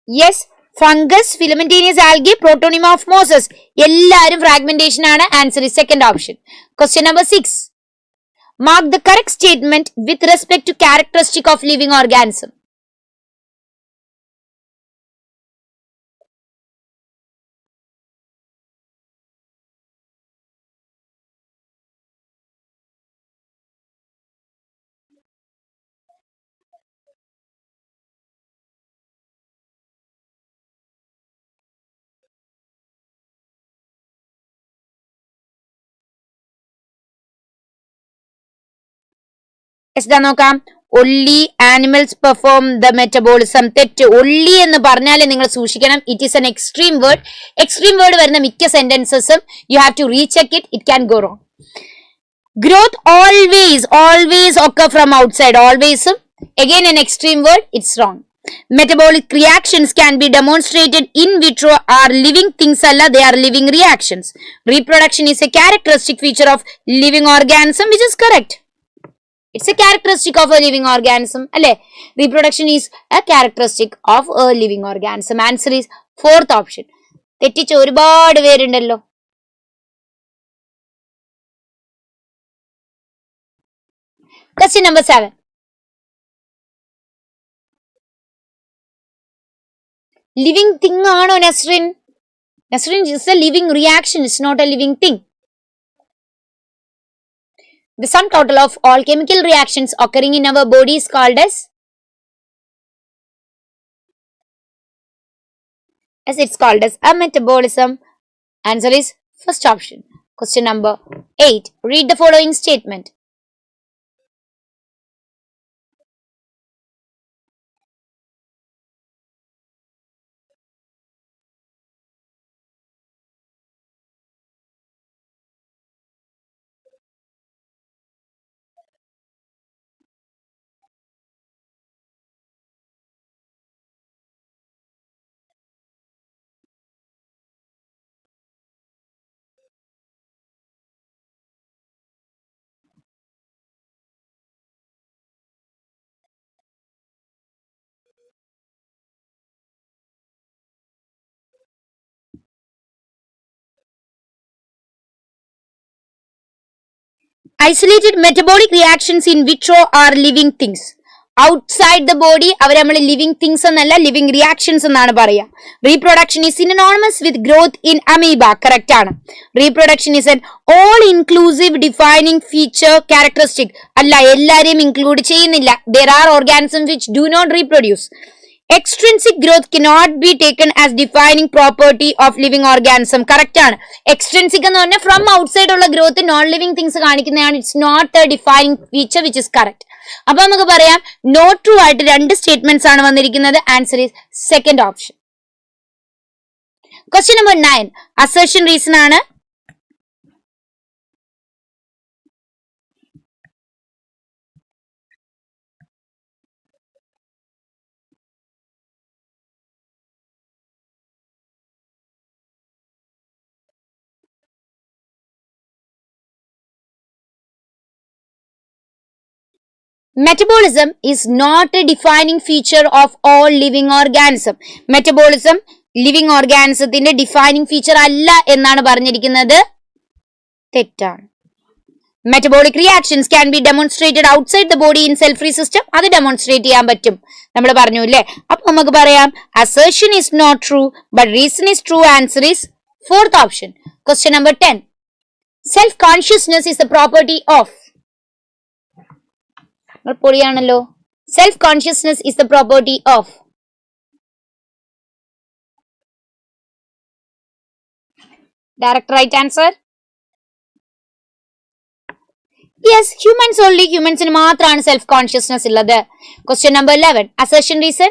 Yes, fungus, filamentous algae, protonema of mosses. എല്ലാരും fragmentation ആണ്. Answer is second option. Question number 6. Mark the correct statement with respect to characteristic of living organism. നോക്കാം. only animals perform the metabolism. തെറ്റ്. only എന്ന് പറഞ്ഞാലേ നിങ്ങൾ സൂക്ഷിക്കണം. It is an extreme word. Extreme word വരുന്ന മിക്ക സെന്റൻസസും you have to recheck it. It can go wrong. growth always occur from outside. always again an extreme word. It's wrong. Metabolic reactions can be demonstrated in vitro. Are living things alla, they are living reactions. Reproduction is a characteristic feature of living organism, which is correct. It's a characteristic of a living organism. Alle, reproduction is a characteristic of a living organism. Answer is fourth option. തെറ്റിച്ച ഒരുപാട് പേരുണ്ടല്ലോ. Question number 7. Living thing ആണോ Nasrin? Nasrin is a living reaction. It's not a living thing. The sum total of all chemical reactions occurring in our body is called as? As it's called as a metabolism. Answer is first option. Question number 8. Read the following statement. Isolated metabolic reactions in vitro are living things. Outside the body, അവർ നമ്മൾ living things എന്നല്ല, living reactions എന്നാണ് പറയുക. Reproduction is synonymous with growth in amoeba. Correct ആണ്. Reproduction is an all-inclusive defining feature characteristic. അല്ല, എല്ലാരെയും include ചെയ്യുന്നില്ല. There are organisms which do not reproduce. Extrinsic growth cannot be taken as defining property of living organism. Correct ആണ്. Extrinsic എന്ന് പറഞ്ഞാൽ from outside ഉള്ള growth non living things കാണിക്കുന്നതാണ്. It's not a defining feature, which is correct. അപ്പൊ നമുക്ക് പറയാം not true ആയിട്ട് രണ്ട് സ്റ്റേറ്റ്മെന്റ്സ് ആണ് വന്നിരിക്കുന്നത്. Answer is second option. Question number 9. Assertion reason ആണ്. Metabolism is not a defining feature of all living organism. Metabolism living ഓർഗാനിസത്തിന്റെ defining feature അല്ല എന്നാണ് പറഞ്ഞിരിക്കുന്നത്. തെറ്റാണ്. Metabolic reactions can be demonstrated outside the body in cell free system. അത് demonstrate ചെയ്യാൻ പറ്റും, നമ്മൾ പറഞ്ഞു അല്ലേ. അപ്പൊ നമുക്ക് പറയാം assertion is not true but reason is true. Answer is fourth option. Question number 10. Self consciousness is the property of. പൊളിയാണല്ലോ. Self consciousness is the property of. Direct right answer. Yes, humans only. ഹ്യൂമൻസിന് മാത്രമാണ് self consciousness ഉള്ളത്. Question number 11. Assertion reason.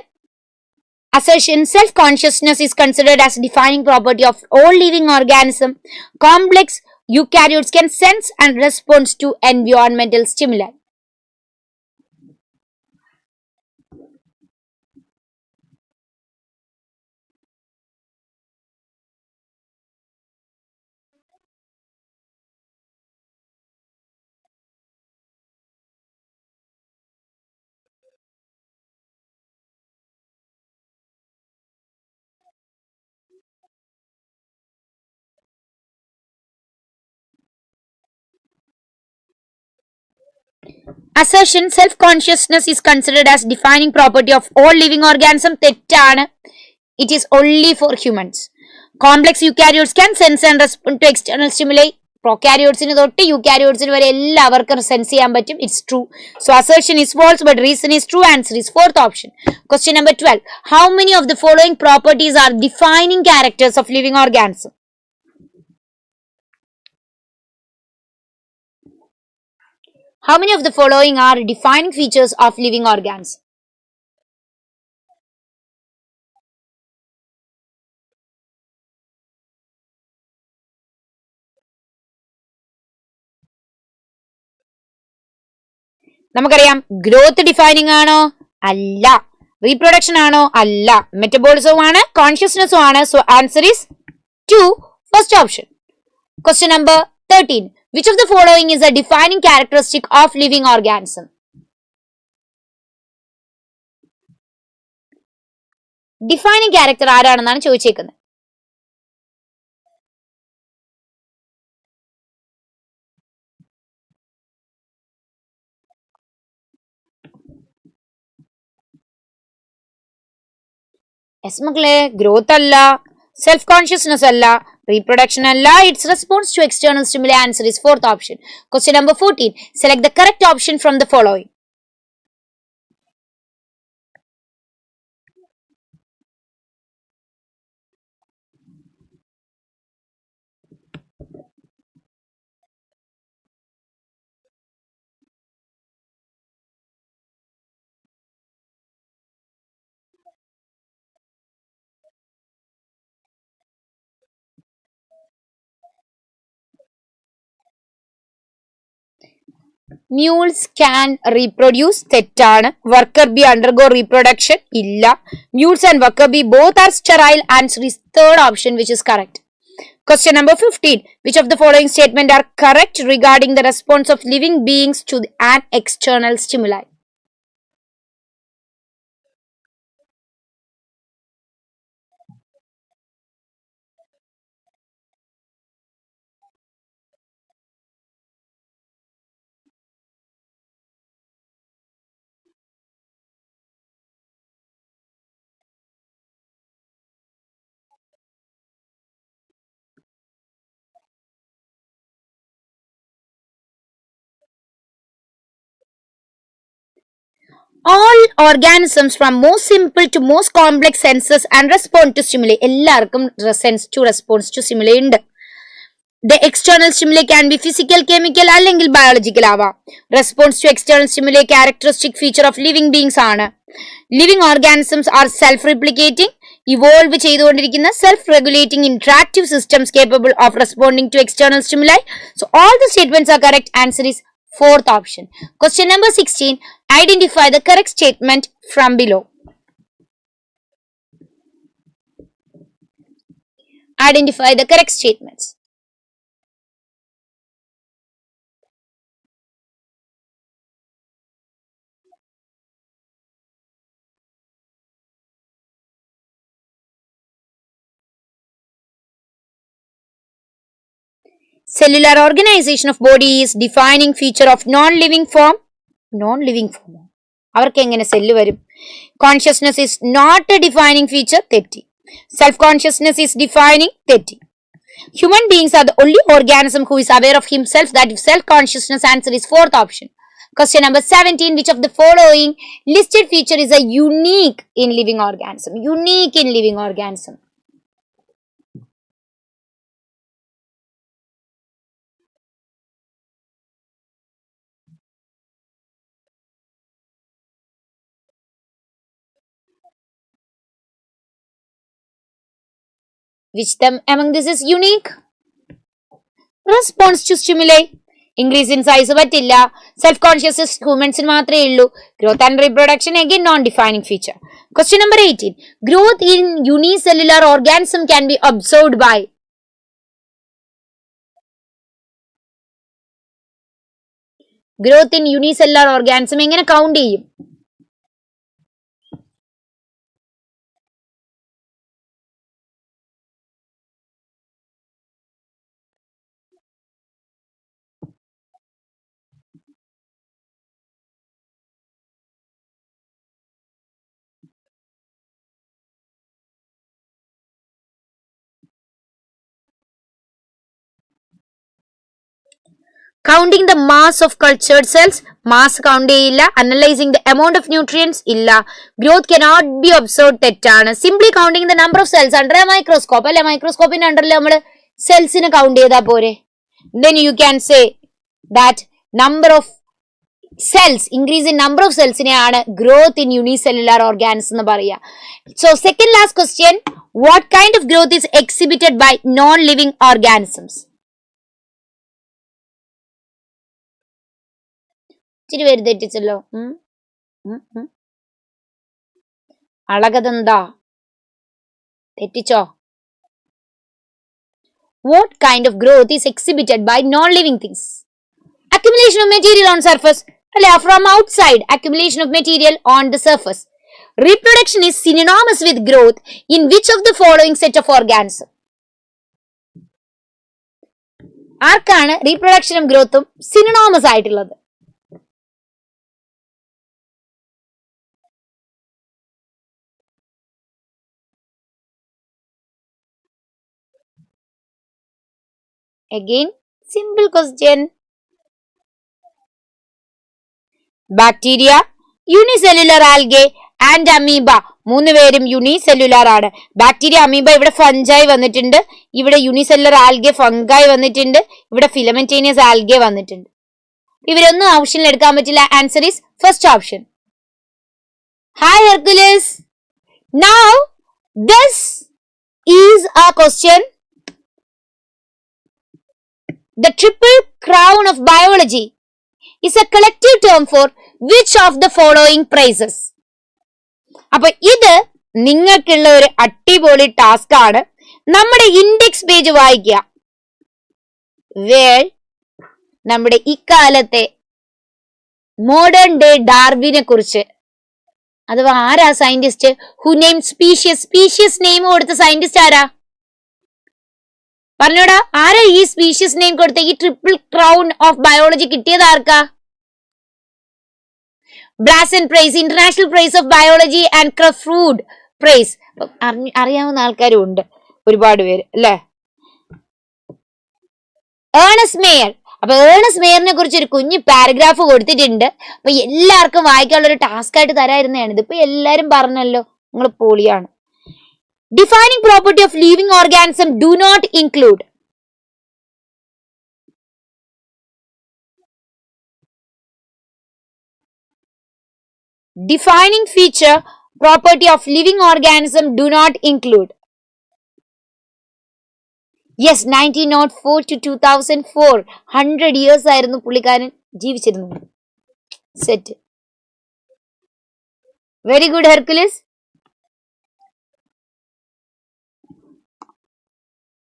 Assertion, self-consciousness is considered as defining property of all living organism. Complex eukaryotes can sense and respond to environmental stimuli. Assertion, self-consciousness is considered as defining property of all living organism. തെറ്റാണ്. It is only for humans. Complex eukaryotes can sense and respond to external stimuli. Prokaryotes തൊട്ട് eukaryotes വരെ എല്ലാവർക്കും sense ചെയ്യാൻ പറ്റും. It's true. So assertion is false but reason is true. Answer is fourth option. Question number 12. How many of the following properties are defining characters of living organism? How many of the following are defining features of living organism? നമുക്കറിയാം growth defining ആണോ? അല്ല. Reproduction ആണോ? അല്ല. മെറ്റബോളിസവും ആണ്, കോൺഷ്യസ്നെസ്സും ആണ്. So answer is 2, first option. Question number 13. Which of the following is a defining characteristic of living organism? Defining character ആരാണെന്നാണ് ചോദിച്ചേക്കുന്നത്. Yes മക്കളെ, ഗ്രോത്ത് അല്ല, സെൽഫ് കോൺഷ്യസ്നെസ് അല്ല, reproduction alla, its response to external stimuli. Answer is fourth option. Question number 14. Select the correct option from the following. Mules can reproduce. തെറ്റാണ്. Worker bee undergo reproduction. ഇല്ല. Mules and worker bee both are sterile. Answer is third option, which is correct. Question number 15. Which of the following statements are correct regarding the response of living beings to an external stimuli? All organisms from most simple to most complex senses and respond to stimuli. എല്ലാവർക്കും sense to response to stimuli ഉണ്ട്. The external stimuli can be physical, chemical അല്ലെങ്കിൽ biological ആവാം. Response to external stimuli characteristic feature of living beings ആണ്. Living organisms are self-replicating, evolve ചെയ്തുകൊണ്ടിരിക്കുന്ന self-regulating interactive systems capable of responding to external stimuli. So all the statements are correct. Answer is fourth option. Question number 16. Identify the correct statement from below. Identify the correct statements. Cellular organization of body is defining feature of non-living form. Non-living form. അവർക്ക് എങ്ങനെ cell വരും? Consciousness is not a defining feature. തെറ്റി. Self-consciousness is defining. തെറ്റി. Human beings are the only organism who is aware of himself. That is self-consciousness. Answer is fourth option. Question number 17. Which of the following listed feature is a unique in living organism? Unique in living organism. Which them among this is unique? Response to stimuli. Increase in size പറ്റില്ല. Self consciousness humans മാത്രമേ ഉള്ളൂ. Growth and reproduction again non-defining feature. Question number 18. Growth in unicellular organism can be observed by. Growth in unicellular organism എങ്ങനെ count ചെയ്യും? Counting the mass of cultured cells, mass count ചെയ്യില്ല. Analyzing the amount of nutrients ഇല്ല. Growth cannot be observed തെറ്റാണ്. Simply counting the number of cells under a microscope അല്ലെ, മൈക്രോസ്കോപ്പിന്റെ അണ്ടറിൽ നമ്മൾ സെൽസിനെ count ചെയ്താൽ പോരെ. Then you can say that number of cells, increase in number of cells നെയാണ് growth in unicellular organisms എന്ന് പറയുക. So second last question, what kind of growth is exhibited by non-living organisms? ഇച്ചിരി പേര് തെറ്റിച്ചല്ലോ. അളകതെന്താ തെറ്റിച്ചോ? What kind of growth is exhibited by non-living things? Accumulation of material on surface. അല്ലെ, from outside, accumulation of material on the surface. Reproduction is synonymous with growth in which of the following set of organisms? ആർക്കാണ് റീപ്രൊഡക്ഷനും ഗ്രോത്തും സിനോണമസ് ആയിട്ടുള്ളത്? Again, simple question. Bacteria, unicellular algae and amoeba. മൂന്ന് പേരും unicellular ആണ്. Bacteria, amoeba, ഇവിടെ ഫഞ്ചായി വന്നിട്ടുണ്ട്, ഇവിടെ unicellular algae ഫംഗായി വന്നിട്ടുണ്ട്, ഇവിടെ ഫിലമെന്റേനിയസ് ആൽഗെ വന്നിട്ടുണ്ട്. ഇവരൊന്നും ഓപ്ഷനിൽ എടുക്കാൻ പറ്റില്ല. Answer is first option. Hi Hercules. Now this is a question. The triple crown of biology is a collective term for which of the following prizes? അപ്പൊ ഇത് നിങ്ങൾക്കുള്ള ഒരു അടിപൊളി ടാസ്ക് ആണ്. നമ്മുടെ ഇൻഡെക്സ് പേജ് വായിക്കുക. വേൾ നമ്മുടെ ഇക്കാലത്തെ മോഡേൺ ഡേ ഡാർവിനെ കുറിച്ച്, അഥവാ ആരാ scientist? Who name species. Species name കൊടുത്ത സയന്റിസ്റ്റ് ആരാ? പറഞ്ഞോടാ, ആരാ ഈ സ്പീഷ്യസ് നെയിം കൊടുത്ത? ഈ ട്രിപ്പിൾ ക്രൗൺ ഓഫ് ബയോളജി കിട്ടിയത് ആർക്കാ? Balzan prize, international prize of biology and Crafoord prize. അറിയാവുന്ന ആൾക്കാരും ഉണ്ട് ഒരുപാട് പേര് അല്ലെ. Ernst Mayr. അപ്പൊ ഏണസ്റ്റ് മേയറിനെ കുറിച്ച് ഒരു കുഞ്ഞു പാരഗ്രാഫ് കൊടുത്തിട്ടുണ്ട്. അപ്പൊ എല്ലാവർക്കും വായിക്കാനുള്ള ഒരു ടാസ്ക് ആയിട്ട് തരായിരുന്നതാണ്. ഇതിപ്പോ എല്ലാരും പറഞ്ഞല്ലോ, നിങ്ങൾ പൊളിയാണ്. Defining property of living organism do not include. Defining feature property of living organism do not include. Yes, 1904 to 2004, 100 years ആയിരുന്നു പുള്ളിക്കാരൻ ജീവിച്ചിരുന്നത്. Set. Very good Hercules.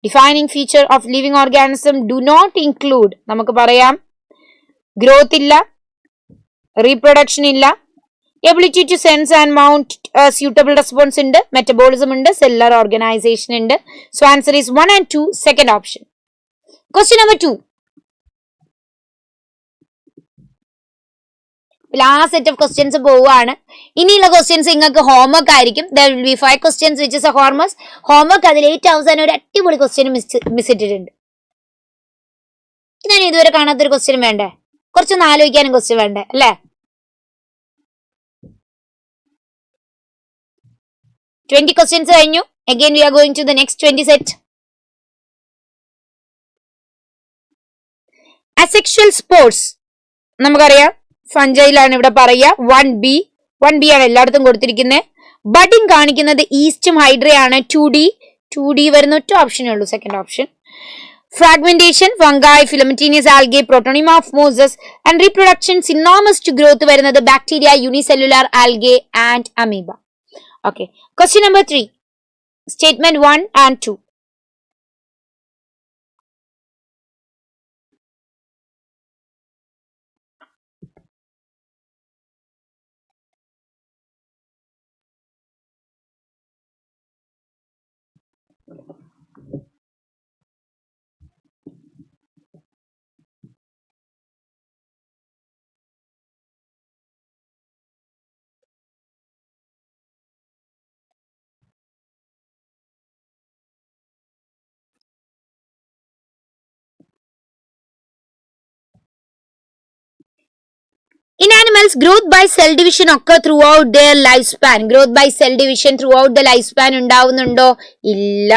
Defining feature of living organism do not include. നമുക്ക് പറയാം, growth ഇല്ല, reproduction ഇല്ല, ability to sense and mount suitable response ഉണ്ട്, metabolism ഉണ്ട്, cellular organization ഉണ്ട്. So answer is 1 and 2, second option. Question number 2. Last set of questions പോവാണ്. ഇനിയുള്ള questions നിങ്ങൾക്ക് homework ആയിരിക്കും. There will be 5 questions which is a homework. അതിൽ ഏറ്റവും അവസാനം ഒരു അടിപൊളി question മിസ് ഇട്ടിട്ടുണ്ട്. ഞാൻ ഇതുവരെ കാണാത്തൊരു question വേണ്ടേ? കുറച്ചൊന്ന് ആലോചിക്കാനും question വേണ്ടേ അല്ലേ? 20 questions കഴിഞ്ഞു. Again we are going to the next 20 set. Asexual spores നമുക്കറിയാം ഫഞ്ചൈലാണ് ഇവിടെ പറയുക. 1B ആണ് എല്ലായിടത്തും കൊടുത്തിരിക്കുന്നത്. ബഡിങ് കാണിക്കുന്നത് ഈസ്റ്റും ഹൈഡ്രയാണ്. 2D വരുന്ന ഒറ്റ ഓപ്ഷനേ ഉള്ളൂ, second option. Fragmentation, fungi, filamentous algae, protonymorphoses and reproduction synonymous to growth വരുന്നത് bacteria, unicellular algae and amoeba. Okay. Question number 3. Statement 1 and 2. In animals, growth by cell division occur throughout their lifespan. Growth by cell division throughout the lifespan ഉണ്ടാവുന്നുണ്ടോ? ഇല്ല.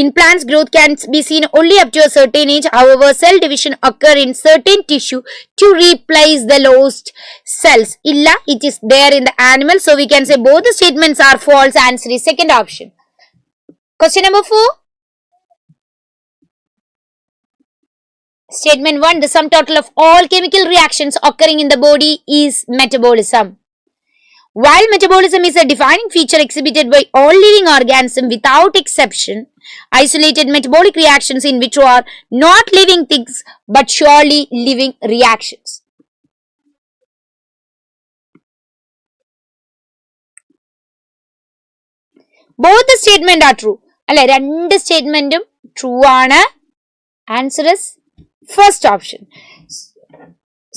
In plants, growth can be seen only up to a certain age. However, cell division occur in certain tissue to replace the lost cells. ഇല്ല, it is there in the animal. So we can say both the statements are false. Answer is second option. Question number 4. Statement 1. The sum total of all chemical reactions occurring in the body is metabolism. While metabolism is a defining feature exhibited by all living organisms without exception, isolated metabolic reactions in vitro are not living things but surely living reactions. Both the statement are true. അല്ലെ, രണ്ട് സ്റ്റേറ്റ്മെന്റും true ആണ്. Answer is first option.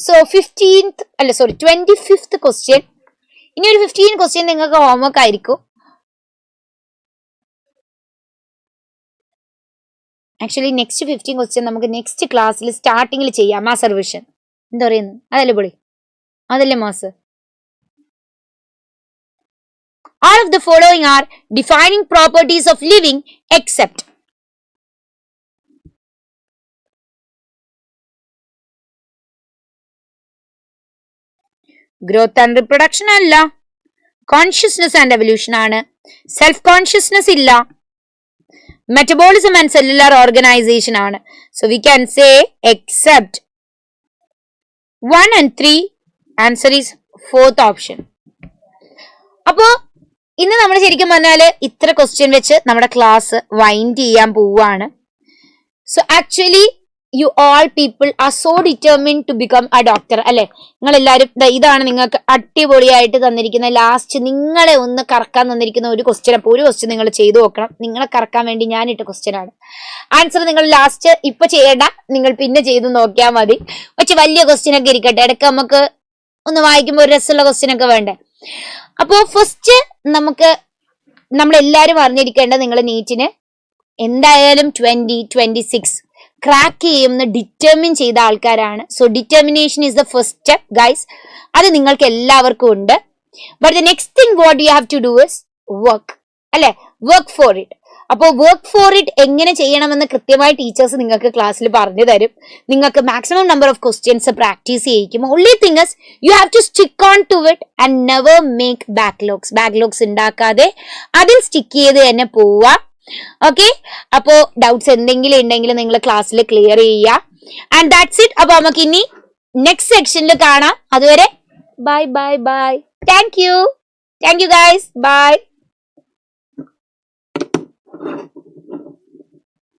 So 25th question. ഇനി ഒരു 15 question നിങ്ങൾക്ക് homework ആയിരിക്കും. Actually next 15 question നമുക്ക് next ക്ലാസ്സിൽ സ്റ്റാർട്ടിങ്ങിൽ ചെയ്യാം. മാസ് റിവിഷൻ എന്താ പറയുന്നത്, അതല്ലേ പൊളി, അതല്ലേ mass. All of the following are defining properties of living except growth and reproduction അല്ല, consciousness and evolution ആണ്, self consciousness ഇല്ല, metabolism and cellular organization ആണ്. So we can say except 1 and 3. Answer is fourth option. അപ്പോ ഇന്ന് നമ്മൾ ശരിക്കും പറഞ്ഞാല് ഇത്ര ക്വസ്റ്റ്യൻ വെച്ച് നമ്മുടെ ക്ലാസ് വൈൻഡ് ചെയ്യാൻ പോവാണ്. So actually you all people are so determined to become a doctor അല്ലെ. നിങ്ങൾ എല്ലാവരും ഇതാണ് നിങ്ങൾക്ക് അടിപൊളിയായിട്ട് തന്നിരിക്കുന്ന ലാസ്റ്റ് നിങ്ങളെ ഒന്ന് കറക്കാൻ തന്നിരിക്കുന്ന ഒരു ക്വസ്റ്റ്യൻ. അപ്പോൾ ഒരു ക്വസ്റ്റ്യൻ നിങ്ങൾ ചെയ്തു നോക്കണം. നിങ്ങളെ കറക്കാൻ വേണ്ടി ഞാൻ ഇട്ട ക്വസ്റ്റ്യൻ ആണ്. ആൻസർ നിങ്ങൾ ലാസ്റ്റ് ഇപ്പൊ ചെയ്യേണ്ട, നിങ്ങൾ പിന്നെ ചെയ്ത് നോക്കിയാൽ മതി. പക്ഷെ വലിയ ക്വസ്റ്റ്യൻ ഒക്കെ ഇരിക്കട്ടെ, ഇടയ്ക്ക് നമുക്ക് ഒന്ന് വായിക്കുമ്പോൾ ഒരു രസമുള്ള ക്വസ്റ്റ്യൻ ഒക്കെ വേണ്ടേ. അപ്പോ ഫസ്റ്റ് നമ്മളെല്ലാരും അറിഞ്ഞിരിക്കേണ്ടത് നിങ്ങൾ നീറ്റിന് എന്തായാലും 2026 ക്രാക്ക് ചെയ്യുമെന്ന് ഡിറ്റർമിൻ ചെയ്ത ആൾക്കാരാണ്. So determination is the first step guys. അത് നിങ്ങൾക്ക് എല്ലാവർക്കും ഉണ്ട്. But the next thing what you have to do is work അല്ലെ, വർക്ക് ഫോർ ഇറ്റ്. അപ്പോൾ വർക്ക് ഫോർ ഇറ്റ് എങ്ങനെ ചെയ്യണമെന്ന് കൃത്യമായി ടീച്ചേഴ്സ് നിങ്ങൾക്ക് ക്ലാസ്സിൽ പറഞ്ഞു തരും. നിങ്ങൾക്ക് maximum number of questions practice ചെയ്യിക്കും. Only thing is you have to stick on to it and never make backlogs ഉണ്ടാക്കാതെ അതിൽ സ്റ്റിക്ക് ചെയ്ത് തന്നെ പോവുക. ഓക്കെ, അപ്പോ ഡൗട്ട്സ് എന്തെങ്കിലും ഉണ്ടെങ്കിൽ നിങ്ങൾ ക്ലാസ്സിൽ ക്ലിയർ ചെയ്യുക. And that's it. അപ്പൊ നമുക്ക് ഇനി നെക്സ്റ്റ് സെക്ഷനിൽ കാണാം. അതുവരെ bye bye bye. Thank you guys. By.